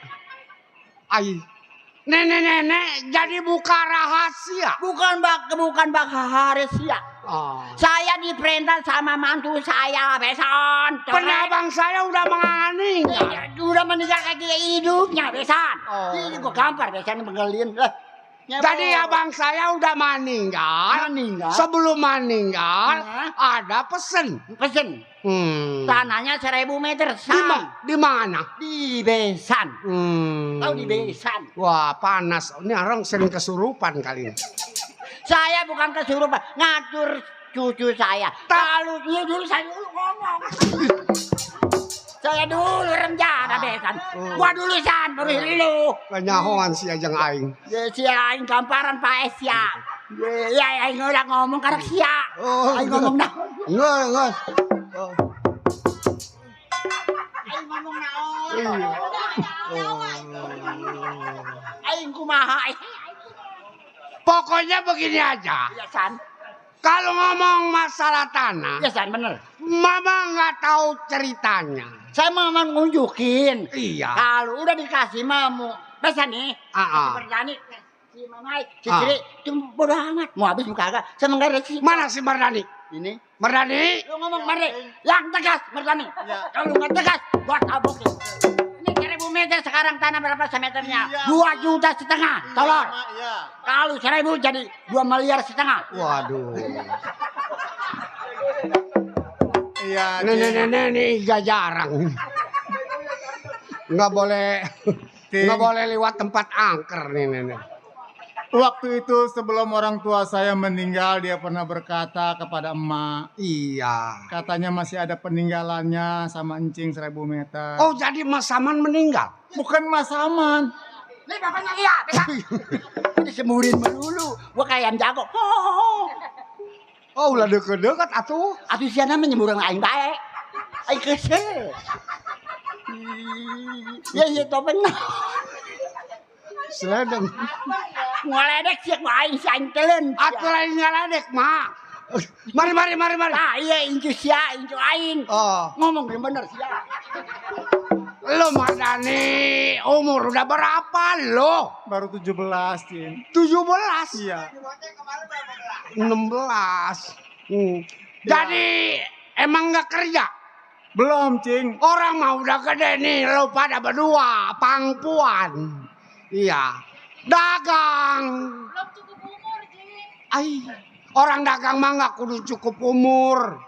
ay, nenek-nenek jadi buka rahasia. Bukan bak rahasia. Oh. Saya diperintah sama mantu saya, besan. Penabang saya udah meninggal. Udah meninggal kayak hidupnya, besan. Oh. Ini gua gampar, besan mengelin. Jadi abang saya udah meninggal. Sebelum meninggal ada pesen. Pesen. Tanahnya 1000 meter. Di mana? Di Besan. Tahu di Besan. Wah panas. Ini orang sering kesurupan kali ini. Saya bukan kesurupan, ngatur cucu saya. Kalau dia dulu saya dulu ngomong. Saya dulu rencana Besan. Gua dulu san baru lu. Kenyahoan si ajang aing. Ya si aing gamparan Pak Esya. Ya aing udah ngomong karena sia. Aing ngomong dah. Enggak. Aing ngomong naon. Aing kumaha. Pokoknya begini aja. Ya san. Kalau ngomong masalah tanah, Ya san bener. Mama nggak tahu ceritanya. Saya mau nunjukin. Iya. Kalau udah dikasih mamu, Besan nih. Ah. Berani. Si Mamai, si Ciri, itu bodo amat. Mau habis muka agak. Saya menggeret sih. Mana si Mardani? Ini. Mardani? Lu ngomong Mardani. Yang tegas, Mardani. Kalau nggak tegas, gua tabokin. Ini 1000 meter sekarang tanah berapa semeternya? 2,5 juta. Tolong. Kalau 1000 jadi 2,5 miliar. Waduh. Iya, Nenek-nenek nih gak jarang. Nggak boleh lewat tempat angker nih nenek. Waktu itu sebelum orang tua saya meninggal, dia pernah berkata kepada emak, Iya. katanya masih ada peninggalannya sama encing 1000 meter. Oh jadi Mas Saman meninggal? Bukan Mas Saman. Ini bapaknya dia, bisa. Disemurin melulu. Gua kayak ayam jago. Oh udah deket-deket atuh. Atuh siana menyemurang aing bae. Aing kesel. Ya topeng. Seledeng. Ngeledek sih ku aing si aing telen. Atuh lain ngaledek mak. Mari. Ah iya incu sia, incu aing. Oh. Ngomong yang bener sia. Lo Mardani umur udah berapa lo? Baru 17, Cin. 17? Iya. 16. Jadi emang nggak kerja? Belum, Cing. Orang mah udah gede nih, lo pada berdua, pangpuan. Iya. Dagang. Belum cukup umur, Cing. Ay, orang dagang mah nggak kudu cukup umur.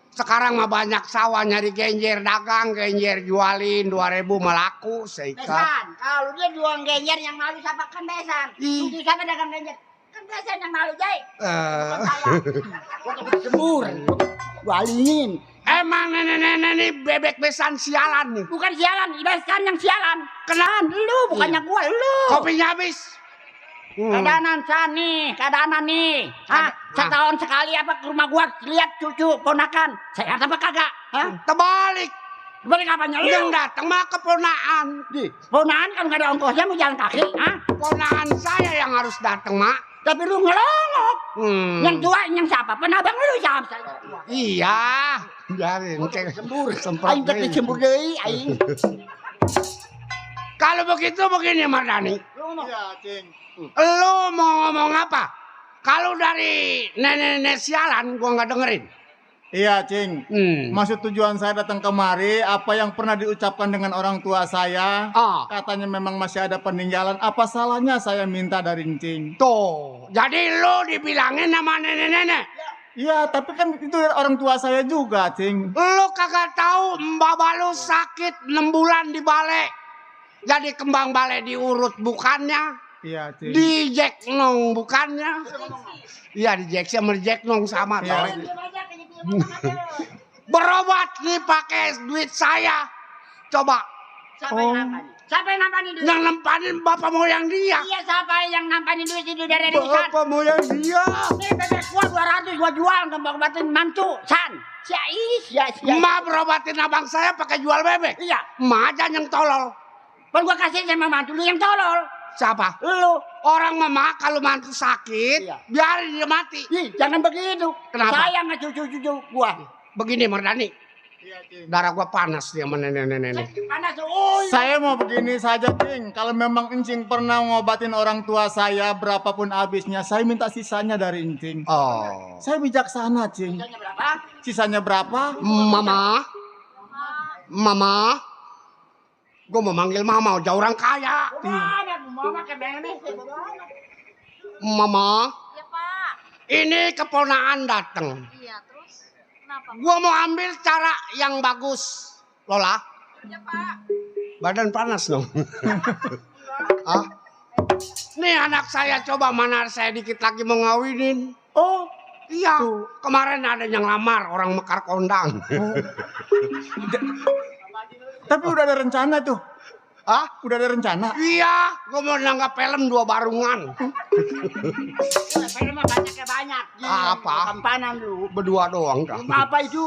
Sekarang mah banyak sawah nyari genjer dagang, genjer jualin 2.000 melaku seikat. Besan, kalau dia jual genjer yang malu siapa kan Besan. Itu siapa dagang genjer? Kan Besan yang malu, Jai. Bukan saya. Gua tuh sembur. Walingin. Emang nenek-nenek nih bebek besan sialan nih. Bukan sialan, Besan yang sialan. Kenalan lu, bukannya gua lu. Kopinya habis. Keadaan nih. Setahun sekali apa ke rumah gua lihat cucu ponakan. Sehat apa kagak? Hah? Terbalik. Balik apanya lu? Yang datang mah keponaan. Ponaan kan gak ada ongkosnya mau jalan kaki, hah? Ponaan saya yang harus datang mak. Tapi lu ngelongok. Yang tua yang siapa? Penabang lu siapa? Iya. Biarin. Sembur. Semprot Aing teh deui. sembur deui aing. Kalau begitu begini Mardani. Iya, Cing. Lu mau ngomong apa? Kalau dari nenek-nenek sialan gua nggak dengerin. Iya, Cing. Maksud tujuan saya datang kemari, apa yang pernah diucapkan dengan orang tua saya, katanya memang masih ada peninggalan. Apa salahnya saya minta dari Cing? Tuh, jadi lu dibilangin sama nenek-nenek. Iya, tapi kan itu orang tua saya juga, Cing. Lu kagak tahu mbak lu sakit 6 bulan di balai. Jadi kembang balai diurut bukannya. Iya, Cing. Di Jack Nong bukannya. Iya di Jack sama Jack Nong sama. Iya. Berobat nih pakai duit saya. Coba. Siapa yang apa nih? Siapa yang nampanin duit? Yang nempanin bapak moyang dia. Iya, siapa yang nampanin duit itu dari San? Bapak moyang dia. Nih bebek gua 200 gua jual untuk obatin mantu. San. Sia. Ma berobatin abang saya pakai jual bebek. Iya. Ma aja yang tolol. Kan gua kasih sama mantu lu yang tolol. Siapa? Lu. Orang mama kalau mantu sakit, Iya. biarin dia mati. Ih, jangan begitu. Kenapa? Sayang sama cucu-cucu gua. Begini Mardani, Iya, Cing. darah gua panas dia sama nenek-nenek. Panas tuh. Oh, Saya mau begini saja, Cing. Kalau memang Encing pernah ngobatin orang tua saya, berapapun habisnya, saya minta sisanya dari Encing. Oh. Saya bijaksana, Cing. harganya berapa? Sisanya berapa? Mama, gua mau manggil mama, jauh orang kaya. Mama kayak memes. Mama, Ya Pak. ini keponakan datang. Iya terus kenapa? Gua mau ambil cara yang bagus. Lola, Ya Pak. badan panas dong. Hah? Nih anak saya coba mana saya dikit lagi mau ngawinin. Oh, Iya, kemarin ada yang lamar orang Mekar Kondang. tapi udah ada rencana tuh. Hah? Udah ada rencana. Iya, gua mau nanggap film 2 barungan. Film mah banyaknya banyak. Apa? Kampanan lu. Berdua doang dah. Apa itu?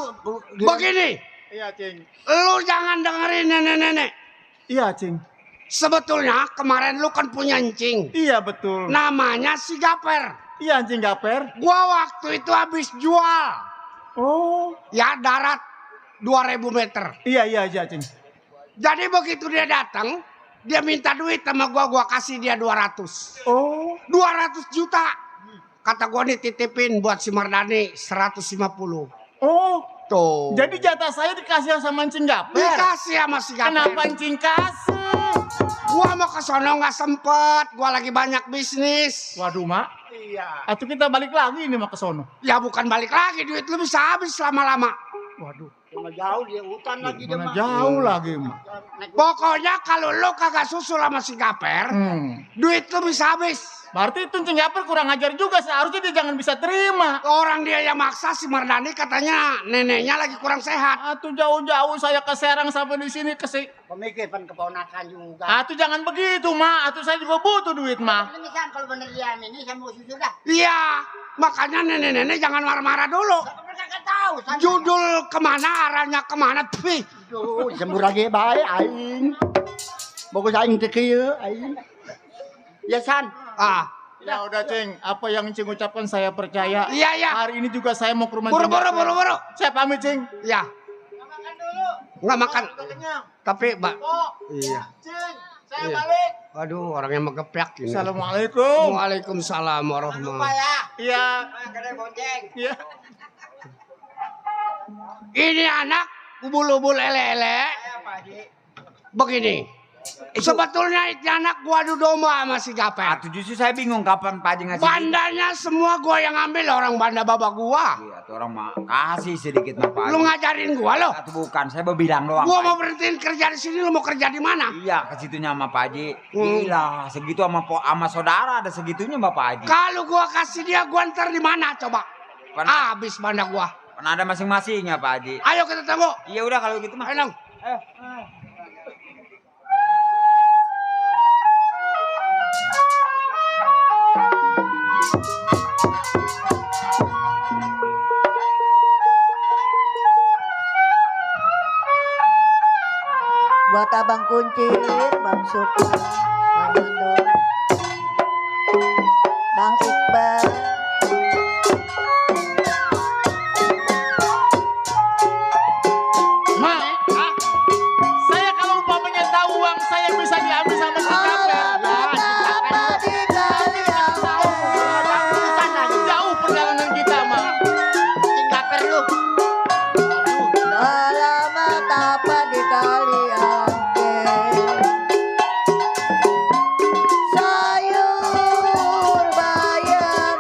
Begini, Iya, Cing. lu jangan dengerin nenek-nenek. Iya, Cing. Sebetulnya kemarin lu kan punya encing. Iya, betul. Namanya si Gaper. Iya, Cing Gaper. Gua waktu itu habis jual. Oh. Ya darat 2000 meter. Iya, Cing. Jadi begitu dia datang, dia minta duit sama gua kasih dia 200. Oh. 200 juta. Kata gua nih titipin buat si Mardani 150. Oh. Tuh. Jadi jatah saya dikasih sama Encing Gaper. dikasih sama si Gaper. Kenapa Encing kasih? Gua mau ke sono nggak sempet. Gua lagi banyak bisnis. Waduh, Mak. Iya. Atau kita balik lagi nih Mak ke sono. Ya bukan balik lagi, duit lu bisa habis lama-lama. Waduh. Cuma jauh dia hutan lagi dia Mana mah. jauh lagi, Mak. Pokoknya kalau lu kagak susul sama si Gaper, duit lu bisa habis. Berarti itu Encing Gaper kurang ajar juga. Seharusnya dia jangan bisa terima. Orang dia yang maksa si Mardani katanya neneknya lagi kurang sehat. Atuh jauh-jauh saya ke Serang sampai di sini Pemikir pan keponakan juga. Atuh jangan begitu, Mak. Atuh saya juga butuh duit, Mak. Ini kan kalau bener dia ini saya mau susu dah. Iya, makanya nenek-nenek jangan marah-marah dulu. Mereka kagak tahu. Judul kemana, arahnya kemana, pih. Aduh, sembur lagi baik aing. Bagus aing teh kieu aing. Ya San. Ah, Ya udah, Cing. Apa yang Cing ucapkan saya percaya. iya ya. Hari ini juga saya mau ke rumah Cing Buru-buru, Gaper. buru-buru. Saya pamit, Cing. Ya. Nggak makan. Tapi, Mbak. Oh, Iya. Cing. Saya Iya. balik. Waduh, orangnya megeplak ini. Assalamualaikum. Waalaikumsalam warahmatullahi. Ya. Iya. Gede bonceng. Iya. Ini anak ubul-ubul ele-ele. Begini. Sebetulnya itu anak gua adu domba sama si Gaper. Atuh justru saya bingung kapan Pak Haji ngasih. Bandanya semua gua yang ambil, orang banda baba gua. Iya, tuh orang mah kasih sedikit mah Pak Haji. Lu ngajarin gua lo. Atuh bukan, saya mau bilang doang. Gua Pak mau Haji. berhentiin kerja di sini, lu mau kerja di mana? Iya, ke situnya sama Pak Haji. Gila, segitu sama saudara ada segitunya Bapak Haji. Kalau gua kasih dia, gua ntar di mana coba? Habis banda gua. Kan ada masing-masing ya Pak Haji. Ayo kita tunggu. Iya udah kalau gitu mah. Ayo dong. Buat Abang Kuncit, Bang Sukma, Bang Mandor, Bang Iqbal. Mak, saya kalau umpamanya tahu uang saya bisa diambil sama si Gaper. Jauh perjalanan kita, Mak. Cing Gaper lu. Alamat apa di kali angke, sayur bayam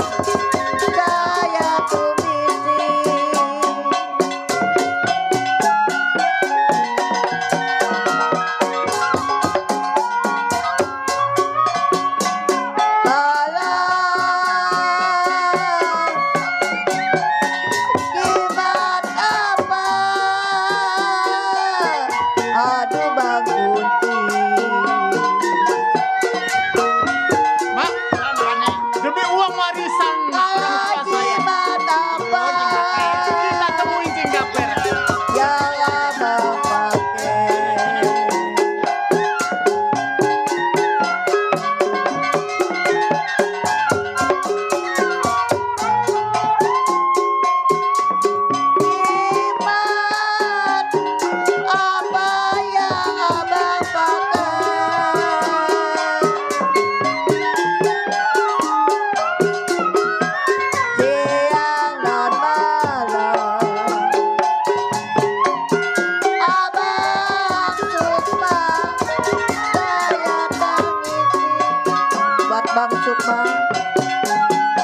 Bang Sukma,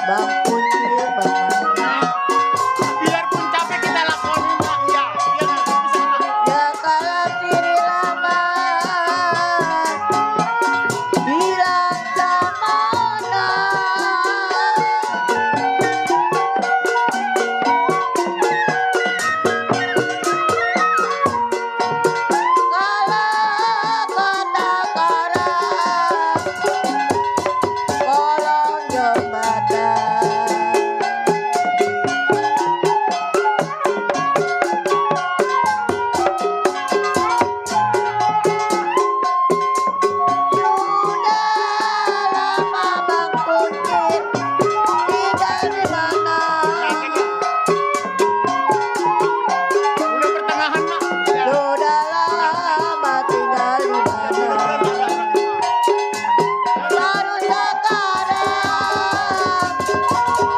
Bang Kunci, Bang Mani. Biarpun capek kita lakonin Mak. Ya, biar bisa Mak. Ya kala diri lama hilang samana. Kala kata-kata kolong jembatan. Sudah lama Bang Kuncit tinggal di mana? Udah pertengahan Mak. Sudah lama tinggal di mana? Baru sekarang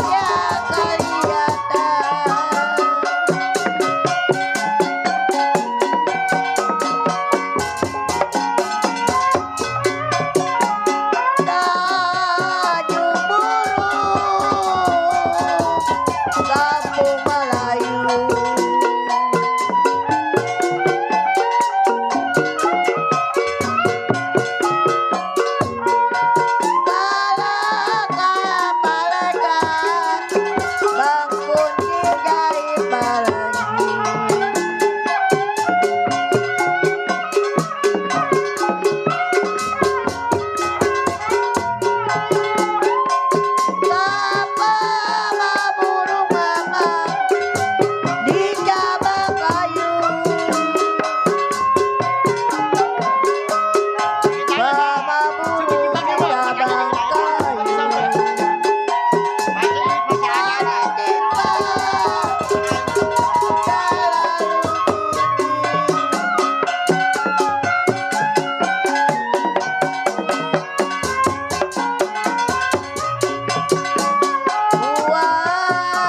ya kelihatan. Tanjung Burung, Kampung Melayu. Kala malaikat, Bang Kunci jahit balangi. Sapa burung mamang di cabang kayu. Mama burung di cabang kayu. Ada timba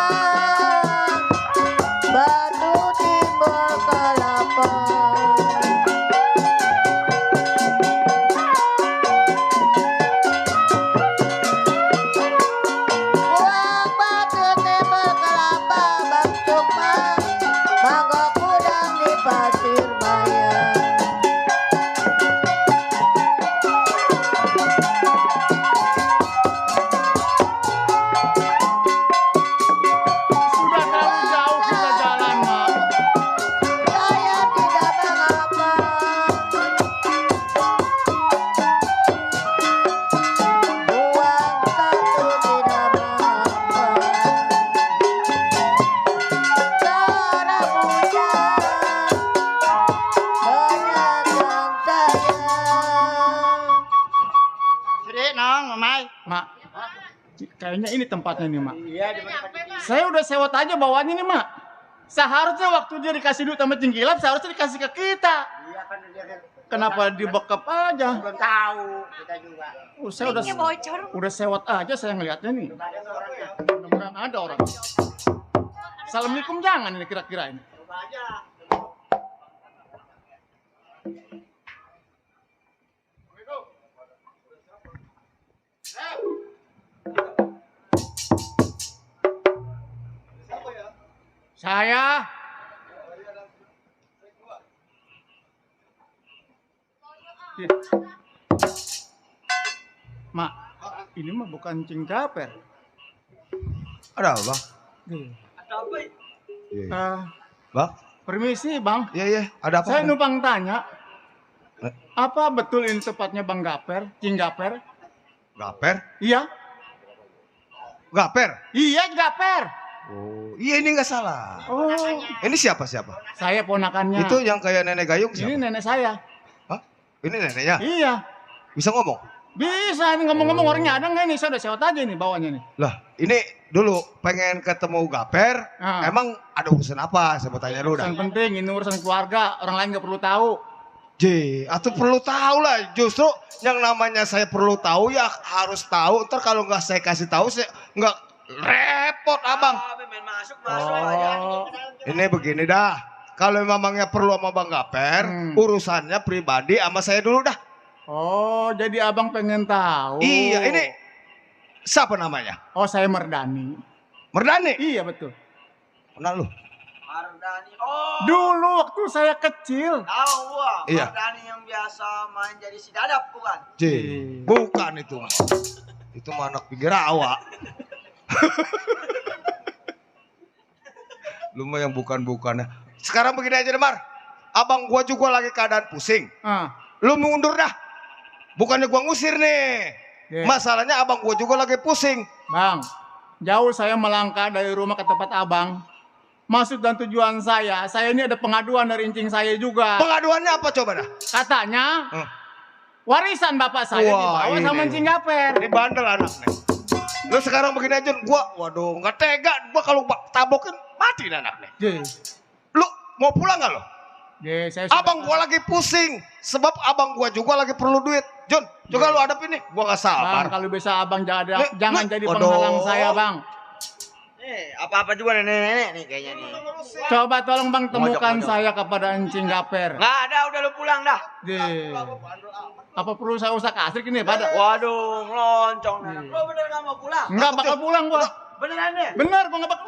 buang batu timbul kelapa. Buang batu timbul kelapa, Bang Sukma, mangga kudang di pasir maya. Sudah terlalu jauh kita jalan Mak. Saya tidak mengapa. Buang batu tidak mengapa. Seorang bujang menyandang sayang. Sri, nong, mamai. Mak. Kayaknya ini tempatnya nih Mak. Iya, di mana? Saya udah sewot aja bawahnya nih Mak. Seharusnya waktu dia dikasih duit sama Cingkilap, seharusnya dikasih ke kita. Iya kan dia kan Kenapa dibekap aja? belum tahu kita juga. Saya udah sewot aja saya ngelihatnya nih. Mudah-mudahan ada orang. Assalamualaikum jangan ini kira-kira ini. Coba aja. Saya Mak, ini mah bukan Cingkaper. Ada apa, Bang? Eh, Bang? permisi Bang, Iya, iya. Ada apa? saya numpang tanya. Eh? Apa betul ini tepatnya Bang Gaper, Cinggaper? Gaper? Iya, Gaper? iya Gaper. Oh, iya ini nggak salah. Oh, Ini siapa? saya ponakannya. Itu yang kayak nenek gayung Ini siapa? nenek saya. Hah? Ini neneknya? Iya, Bisa ngomong? bisa. Ini ngomong-ngomong orangnya ada nggak nih? Saya udah sewot aja nih bawahnya nih. Lah, ini dulu pengen ketemu Gaper. Ah. Emang ada urusan apa? Saya mau tanya dulu dah. Urusan penting, ini urusan keluarga. Orang lain nggak perlu tahu. J, atau perlu tahu lah. Justru yang namanya saya perlu tahu ya harus tahu. Ntar kalau nggak saya kasih tahu saya nggak repot abang. Oh, Ini begini dah. Kalau memangnya perlu sama Bang Gaper, urusannya pribadi sama saya dulu dah. oh, jadi abang pengen tahu. Iya, ini Siapa namanya? Oh, saya Merdani. Merdani. Iya, betul. Kenal lu? Mardani. Oh, Dulu waktu saya kecil. tahu gua. Iya. Mardani yang biasa main jadi si dadap bukan? Bukan itu mah. Itu mah anak pinggir awak. Lu mah yang bukan-bukannya. Sekarang begini aja Demar. Abang gua juga lagi keadaan pusing. Ah, Lu mundur dah. Bukannya gua ngusir nih. Iya. Masalahnya abang gua juga lagi pusing. Bang, jauh saya melangkah dari rumah ke tempat abang. Maksud dan tujuan saya ini ada pengaduan dari incing saya juga. Pengaduannya apa coba dah? Katanya, Hmm. warisan bapak saya Wah, dibawa sama ini. incing Gaper. Ini bandel anaknya. Lu sekarang begini aja, waduh nggak tega. Gua kalau tabokin mati nih anaknya. Ye, Lu mau pulang nggak lo? ye, saya sudah- Abang gua lagi pusing. Sebab abang gua juga lagi perlu duit. Jun, juga lu hadapin nih. Gua gak Bang, sabar. kalau bisa abang Nih, jangan nih, jadi waduh. penghalang saya, bang. Apa-apa juga nenek-nenek nih kayaknya nih. Coba tolong bang temukan Mojok. saya kepada incing Gaper. Nggak ada, udah lu pulang dah. Ye. Apa perlu saya usah kasih ini pada? Waduh, ngeloncong. Lu bener nggak mau pulang? Enggak bakal pulang gua. Beneran deh? Bener, gua nggak bakal.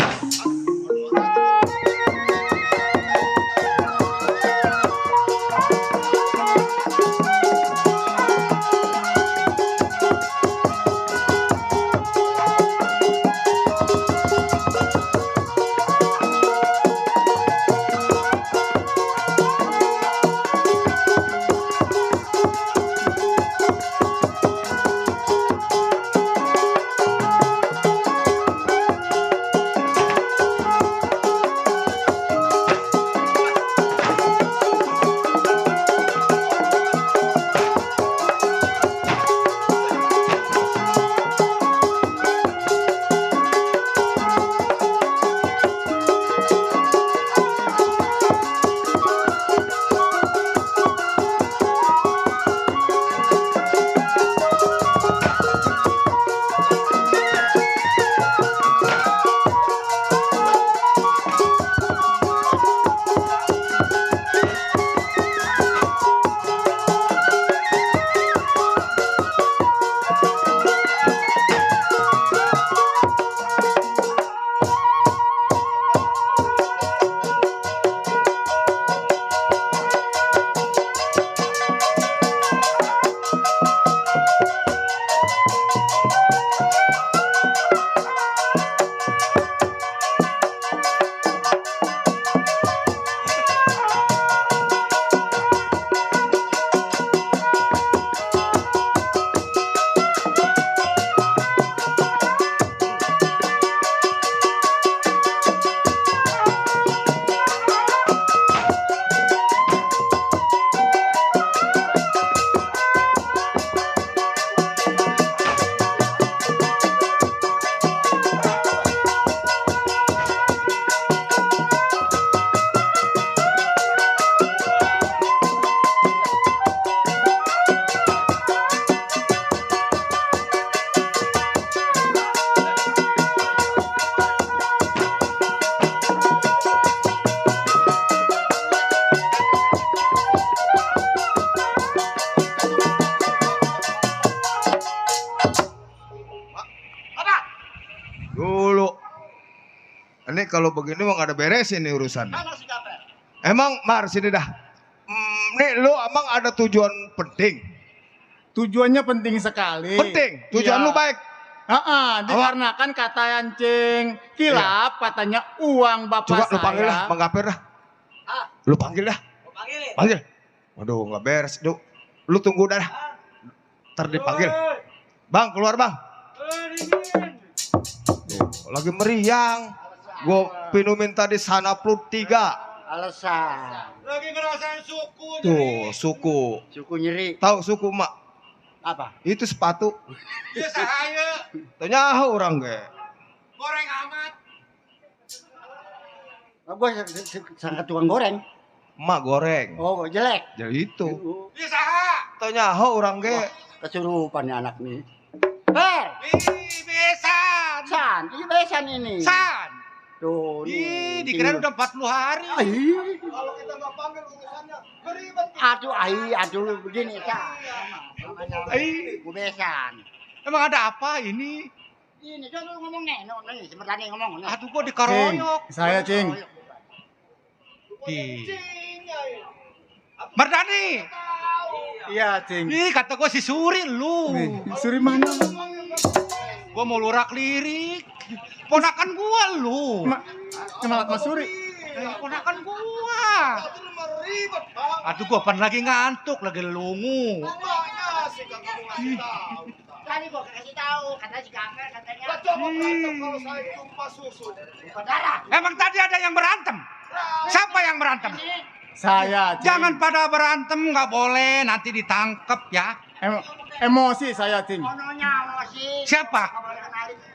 Dulu. Ini kalau begini mah gak ada beresin nih urusannya. Mana si Gaper? Emang Mar sini dah. Nih lu emang ada tujuan penting. Tujuannya penting sekali. Penting. Tujuan Iya. lu baik. Dikarenakan kata Yancing kilap katanya uang bapak Coba saya. lu panggil dah, Bang Gaper dah. Lu panggil dah. Gua panggilin. Panggil. Waduh nggak beres. Lu tunggu dah. Ntar dipanggil. Bang keluar bang. Tuh, lagi meriang. Gue minumin tadi sana plus 3. Alasan. Lagi ngerasain suku. Tuh suku. Suku nyeri. Tahu suku mak? Apa? Itu sepatu. Iya saya. Tanya orang ge. Goreng amat. Gue sangka tukang goreng. Mak goreng. Oh, jelek. Jadi itu. Iya saha. Tanya orang ge. Kesurupan nih anak nih. Ber, Ih, besan. San, ini besan ini. San. Tuh, Ih, dikira udah 40 hari. Kalau kita nggak panggil urusannya beribet. Aduh, begini, San. Gue besan. Emang ada apa ini? Ini coba ngomong nih, si Mardani ngomong nih. Aduh, gua Cing, dikeroyok. saya Cing. Ih. Mardani. Iya Cing. Ih, kata gua si Suri lu. Nih, Suri mana? Gua mau lurak lirik. Ponakan gua lu. Kenal Mas Suri? Ponakan gua. Aduh, gua pan lagi ngantuk, lagi lungu. Tadi gua kasih tahu, kata si Gamer katanya. Darah. Emang tadi ada yang berantem? Siapa yang berantem? Saya Cing. Jangan pada berantem, nggak boleh, nanti ditangkep ya. Emosi saya Cing. Mononya masih. Siapa?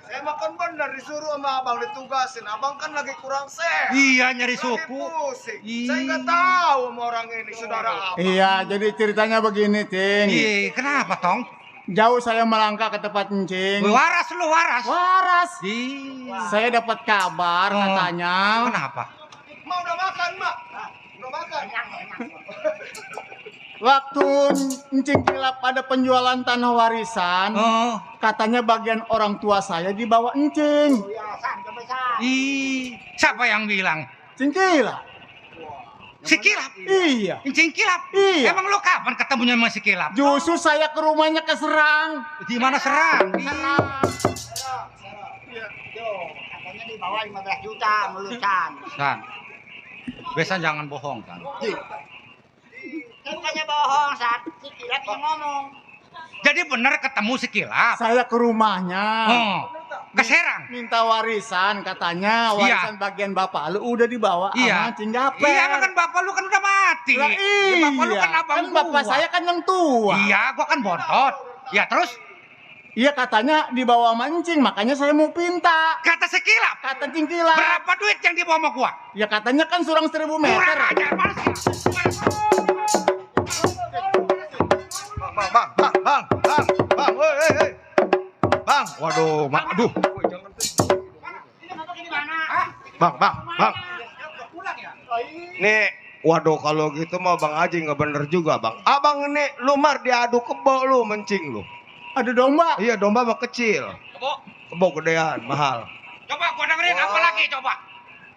Saya makan bener disuruh sama abang ditugasin. Abang kan lagi kurang sehat. Iya, nyari Lagi suku. pusing. Ih. Saya nggak tahu sama orang ini saudara abang. Iya, jadi ceritanya begini Cing. Ih, kenapa, Tong? Jauh saya melangkah ke tempat Cing. Waras lu, waras. Waras. Ih, Saya dapat kabar Oh. katanya kenapa? Mau udah makan, Mak? Udah makan? waktu Cing Kilap ada penjualan tanah warisan, Oh, katanya bagian orang tua saya dibawa Cing. ih, siapa yang bilang? Cing Kilap. Si Kilap. Iya. Cing Kilap. Iya. Emang lu kapan ketemunya sama si Kilap? Justru saya ke rumahnya keserang. Di mana Serang? Katanya dibawa 15 juta melulusan. San. Besan jangan bohong, San. Bukannya bohong saat si Kilap yang ngomong. Jadi benar ketemu si Kilap. Saya ke rumahnya. Oh, ke Serang. Minta warisan katanya, warisan bagian bapak lu udah dibawa Iya. sama Cing Gaper. Iya, emang kan bapak lu kan udah mati. Lah, iya. Bapak lu kan abang gua. bapak saya kan yang tua. Iya, gua kan bontot. Ya terus Iya katanya dibawa mancing, makanya saya mau pinta. kata si Kilap. Kata Cing Kilap. Berapa duit yang dibawa sama gua? Ya katanya kan surang 1000 meter. Kurang ajar, mana sih? Bang, woi. Bang, waduh, aduh. Bang. Nih, waduh kalau gitu mah Bang Haji nggak bener juga, Bang. Abang ini lumar diadu kebo lu mencing lu. Ada domba. Iya, domba mah kecil. Kebo, Kebo gedean, mahal. coba gua dengerin apa lagi coba.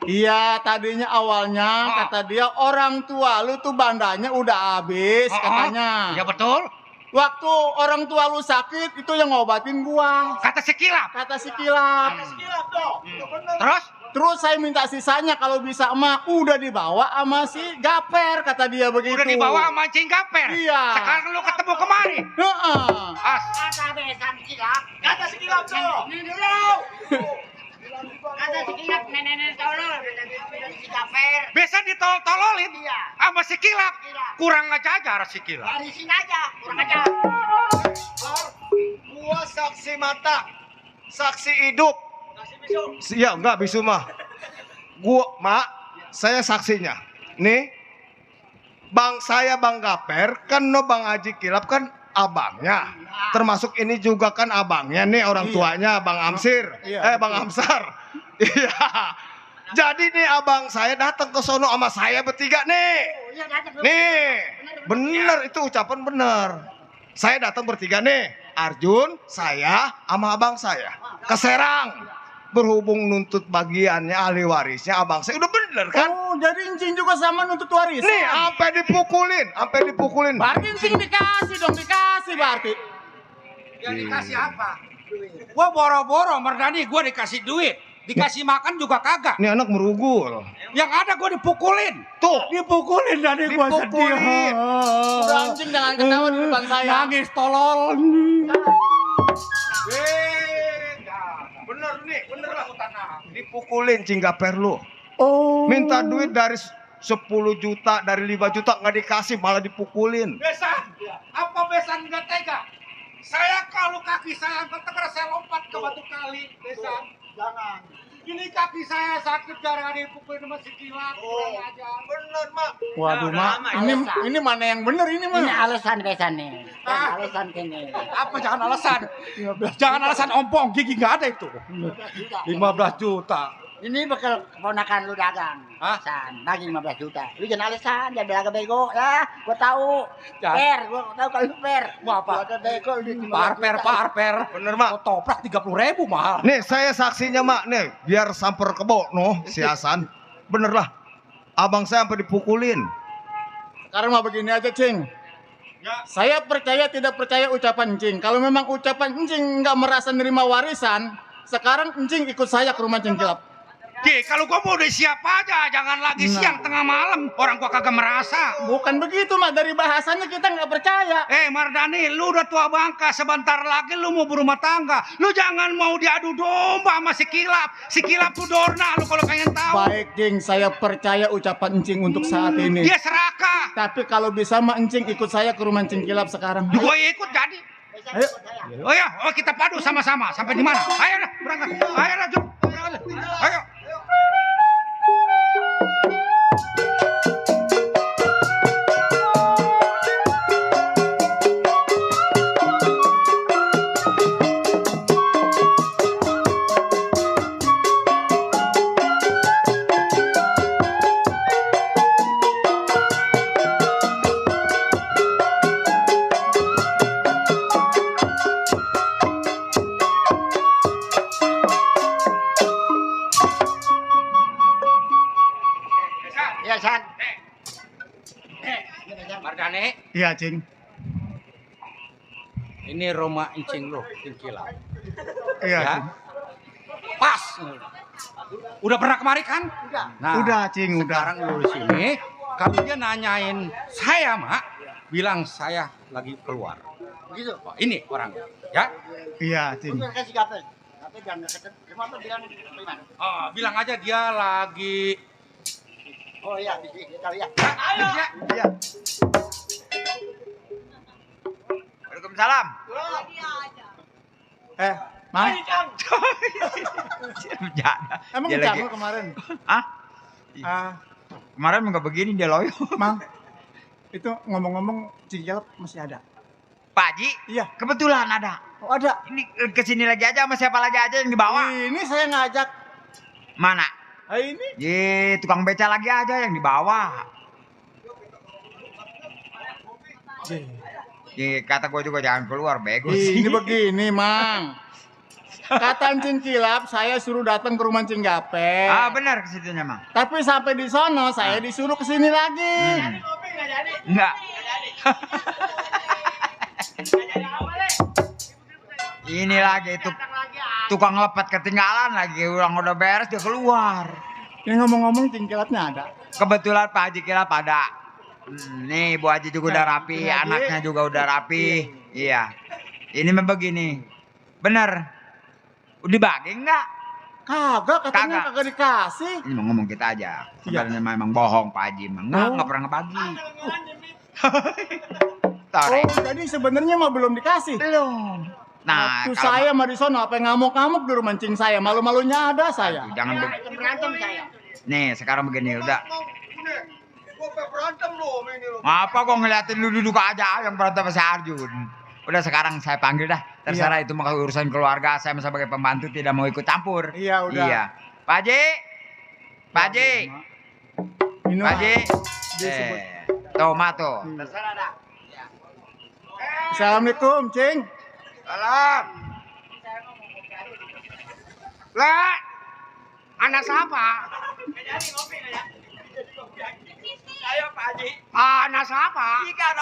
Iya, tadinya awalnya Oh. kata dia orang tua lu tuh bandanya udah habis katanya. Ya betul. Waktu orang tua lu sakit itu yang ngobatin gua. Kata si Kilap. Kata si Kilap. Terus? Terus saya minta sisanya kalau bisa emak udah dibawa sama si Gaper kata dia begitu. Udah dibawa sama Cing Gaper. Iya. Sekarang lu ketemu kemari. Heeh. As. Kata besan Kilap. Kata si Kilap tuh. Ini dulu. Kata si Kilap nenek tolol. Kata si Gaper. Biasa ditololin Iya. sama si Kilap. Iya. Kurang ajar si Kilap. Dari sini aja. Kurang aja. Gua saksi mata, saksi hidup. Iya, enggak bisu mah. Gua, Mak, saya saksinya. Nih, Bang saya Bang Gaper, kan no Bang Haji Kilap kan abangnya. Termasuk ini juga kan abangnya nih orang Iya. tuanya Bang Amsir. Iya, Bang Amsar. Iya. Jadi nih abang saya datang ke sono sama saya bertiga nih. Iya, datang. Nih, bener itu ucapan bener. Saya datang bertiga nih, Arjun, saya, sama abang saya ke Serang. Berhubung nuntut bagiannya ahli warisnya abang saya udah bener kan? Oh, jadi Encing juga sama nuntut warisan. Nih, sampai dipukulin. Berarti Encing dikasih dong, dikasih berarti. Ya dikasih apa? Gua boro-boro Mardani, gua dikasih duit. Dikasih makan juga kagak. Nih anak merugul. Yang ada gua dipukulin. Tuh, Dipukulin Dani gua sedih. Dipukulin. Udah Encing jangan ketawa di depan saya. Nangis tolol. bener nih, bener lah. Dipukulin Cingga Perlu. Oh. Minta duit dari 10 juta, dari 5 juta nggak dikasih, malah dipukulin. Besan, apa besan nggak tega? Saya kalau kaki saya angkat terus saya lompat ke batu kali, besan. Jangan. Ini kaki saya sakit gara-gara dipukulin sama si Kilap. Kurang ajar. Bener, Mak. Waduh, Mak. Ini mana yang bener ini, Mak? Ini alasan besan nih. Alasan kini. Apa jangan alasan? Jangan alasan ompong, gigi nggak ada itu. 15 juta. Ini bakal keponakan lu dagang. Hah? San, bagi 15 juta. Lu jangan alasan, jangan belaga bego. Ya, gua tahu. Ya. Gua tahu kalau lu fair. Mau apa? Belaga bego lu 15 Parper, juta. parper. Bener, Mak. Oh, toprak 30.000 mahal. Nih saya saksinya mak nih, biar samper kebo no si Hasan. Bener lah, abang saya sampai dipukulin. Sekarang mah begini aja, Cing. Saya percaya tidak percaya ucapan Cing. Kalau memang ucapan Cing nggak merasa nerima warisan, sekarang Cing ikut saya ke rumah Cing Kilap. Ki, kalau gua mau udah siap aja, jangan lagi siang tengah malam. Orang gua kagak merasa. Bukan begitu, Mak. Dari bahasanya kita nggak percaya. Mardani, lu udah tua bangka, sebentar lagi lu mau berumah tangga. Lu jangan mau diadu domba sama si Kilap. Si Kilap tuh dorna lu kalau pengen tahu. Baik, Cing. Saya percaya ucapan Cing untuk saat ini. Dia serakah. Tapi kalau bisa, Mak, Cing ikut saya ke rumah Cing Kilap sekarang. Gua ikut jadi. Ayo. Oh ya, kita padu sama-sama. Sampai di mana? Ayo dah, berangkat. Ayo dah, Jum. Berangkat. Ayo. Ya, San. Mardani, Iya, Cing. ini rumah encing lu, Cing Kilap. Iya, Ya. Cing. Pas. Udah pernah kemari kan? Nah, Udah, Cing, udah. sekarang lu di sini, kalau dia nanyain saya, Mak, bilang saya lagi keluar. Begitu. Oh, ini orangnya, ya? Iya, Cing. Lu kasih gapel. Gapel jangan ketemu. Kenapa bilang gimana? Oh, bilang aja dia lagi. Oh iya, bisa tahu ya. Ayo. Iya. Waalaikumsalam. Mak. Bercanda. Emang Dia ucap lagi- lu kemarin? Hah? Ah, Kemarin enggak begini dia loyo. Mang. Itu ngomong-ngomong Cing Kilap masih ada. Pak Haji, Iya. kebetulan ada. Oh, ada. Ini kesini lagi aja sama siapa lagi aja yang dibawa. Ini saya ngajak. Mana? Ini. Tukang beca lagi aja yang dibawa. Kata gue juga jangan keluar, bego sih. Ini begini, Mang. Kata Cing Kilap, saya suruh datang ke rumah Cing Gape. Benar ke situnya, Mang. Tapi sampai di sono saya disuruh ke sini lagi. Enggak. Ini lagi itu tukang lepet ketinggalan lagi, orang udah beres dia keluar. Ini ngomong-ngomong Cing Kilapnya ada. Kebetulan Pak Haji Kilap ada. Nih Bu Haji juga udah rapi, Haji. anaknya juga udah rapi. Iya. Ini memang begini. Bener. Udah dibagi enggak? Kagak, katanya Kagak. kagak dikasih. Ini mau ngomong kita aja. Iya. Sebenarnya memang bohong Pak Haji. Enggak pernah ngebagi. Oh, jadi sebenarnya mah belum dikasih. Belum. Nah, Waktu kalau saya mah di sono apa yang ngamuk-ngamuk di rumah Cing saya. Malu-malunya ada saya. jangan Berantem saya. Nih, sekarang begini udah. Gua berantem loh ini lo. Apa kok ngeliatin lu duduk aja yang berantem sama si Arjun. Udah sekarang saya panggil dah. Terserah itu mah urusan keluarga. Saya sebagai pembantu tidak mau ikut campur. Iya, udah. Iya. Pak Haji. Pak Haji. Minum. Pak Haji. Disebut. Tuh, Ma tuh. Terserah dah. Assalamualaikum, Cing. Salam. Lah, anak siapa? Anak siapa?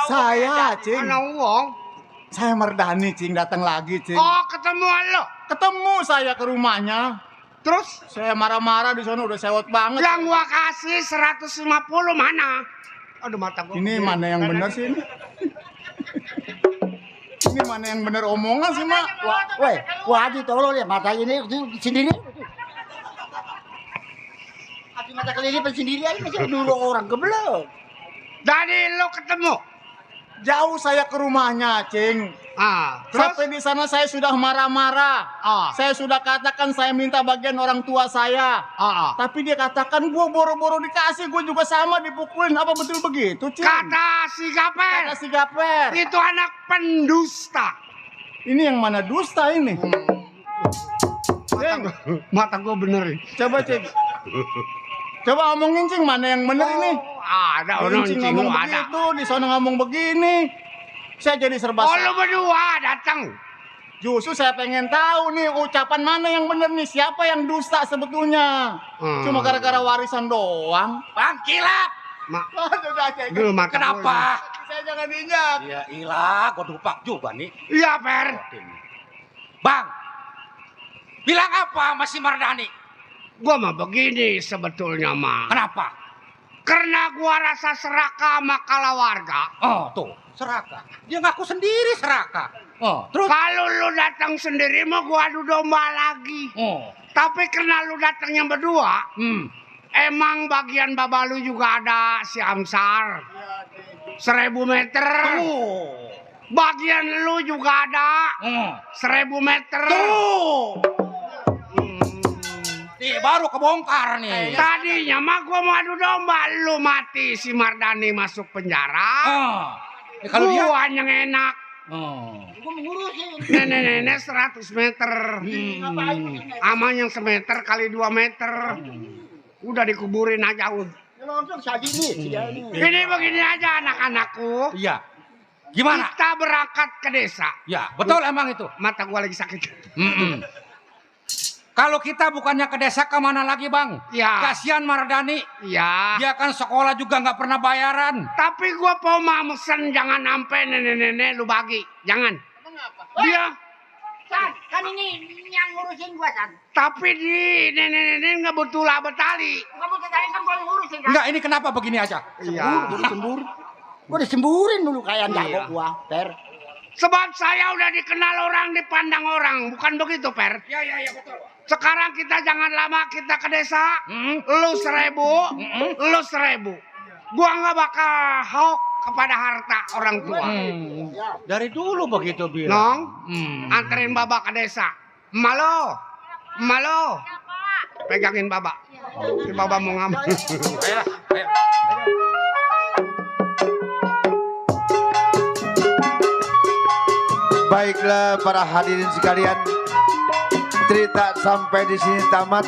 Saya, Cing. Anak uang. Saya Mardani, Cing, datang lagi, Cing. Oh, ketemu lo. Ketemu saya ke rumahnya. Terus Saya marah-marah di sana udah sewot banget. yang gua kasih 150 mana? Aduh mata gua. Ini mana yang benar sih ini? Ini mana yang benar omongan sih, Mak? Woi, Haji tolong ya mata ini sendiri. Haji mata kelilipan sendiri aja masih dulu orang geblek. Jadi lo ketemu. Jauh saya ke rumahnya, Cing. Terus Sampai di sana saya sudah marah-marah. Saya sudah katakan saya minta bagian orang tua saya. Tapi dia katakan gua boro-boro dikasih, gua juga sama dipukulin. Apa betul begitu, Cing? kata si Gaper. Kata si Gaper. Itu anak pendusta. Ini yang mana dusta ini? Mata gua bener. Coba cing. Coba omongin cing mana yang bener ini. Ada orang Cing cing ngomong lu ada. begitu, di sana ngomong begini. Saya jadi serba Oh salah. lu berdua datang. Justru saya pengen tahu nih ucapan mana yang bener nih, siapa yang dusta sebetulnya. Cuma gara-gara warisan doang. Bang, kilap. Dulu mata Kenapa? Saya jangan injak. Ya ilah, kau dupak juga nih. Iya, Per. Bang, bilang apa masih Mardani? Gua mah begini sebetulnya mah. Kenapa? Karena gua rasa serakah sama kalawarga. Oh, tuh, serakah. Dia ngaku sendiri serakah. Oh, terus? Kalau lu datang sendiri mah gua adu domba lagi. Oh, Tapi karena lu datangnya berdua, emang bagian baba lu juga ada si Amsar. 1000 meter. Bagian lu juga ada 1000 meter. Tuh. Nih, baru kebongkar nih. Tadinya mah gua mau adu domba, lu mati si Mardani masuk penjara. Kalau dia Gua yang enak. Gua mengurusin. Nenek-nenek 100 meter. Aman yang semeter kali 2 meter. Udah dikuburin aja. Langsung saja nih. Ini begini aja anak-anakku. iya. Gimana? Kita berangkat ke desa. Ya, betul emang itu. Mata gua lagi sakit. Kalau kita bukannya ke desa kemana lagi bang? Ya. Kasihan Mardani. Ya. Dia kan sekolah juga nggak pernah bayaran. Tapi gua mau mesen jangan sampai nenek-nenek lu bagi. Jangan. Dia. San, kan ini yang ngurusin gua, San. Tapi di nenek-nenek nggak butuh lah betali. Kamu tadi kan gua yang ngurusin, kan? Enggak, ini kenapa begini aja? Iya. Sembur. Gua disemburin dulu kayak jago gua, Per. Sebab saya udah dikenal orang, dipandang orang. Bukan begitu, Per? Ya betul. Sekarang kita jangan lama kita ke desa. Lu 1000, lu 1000. Gua nggak bakal hok kepada harta orang tua. Dari dulu begitu bilang. Nong, anterin baba ke desa. Malo, malo. Pegangin baba. Si baba mau ngambil. Ayo. Baiklah para hadirin sekalian, cerita sampai di sini tamat.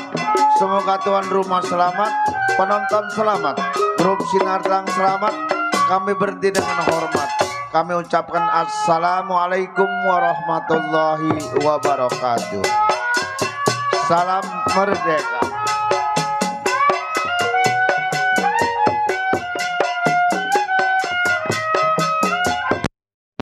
Semoga tuan rumah selamat, penonton selamat, grup Sinar Terang selamat. Kami berhenti dengan hormat. Kami ucapkan assalamualaikum warahmatullahi wabarakatuh. Salam merdeka.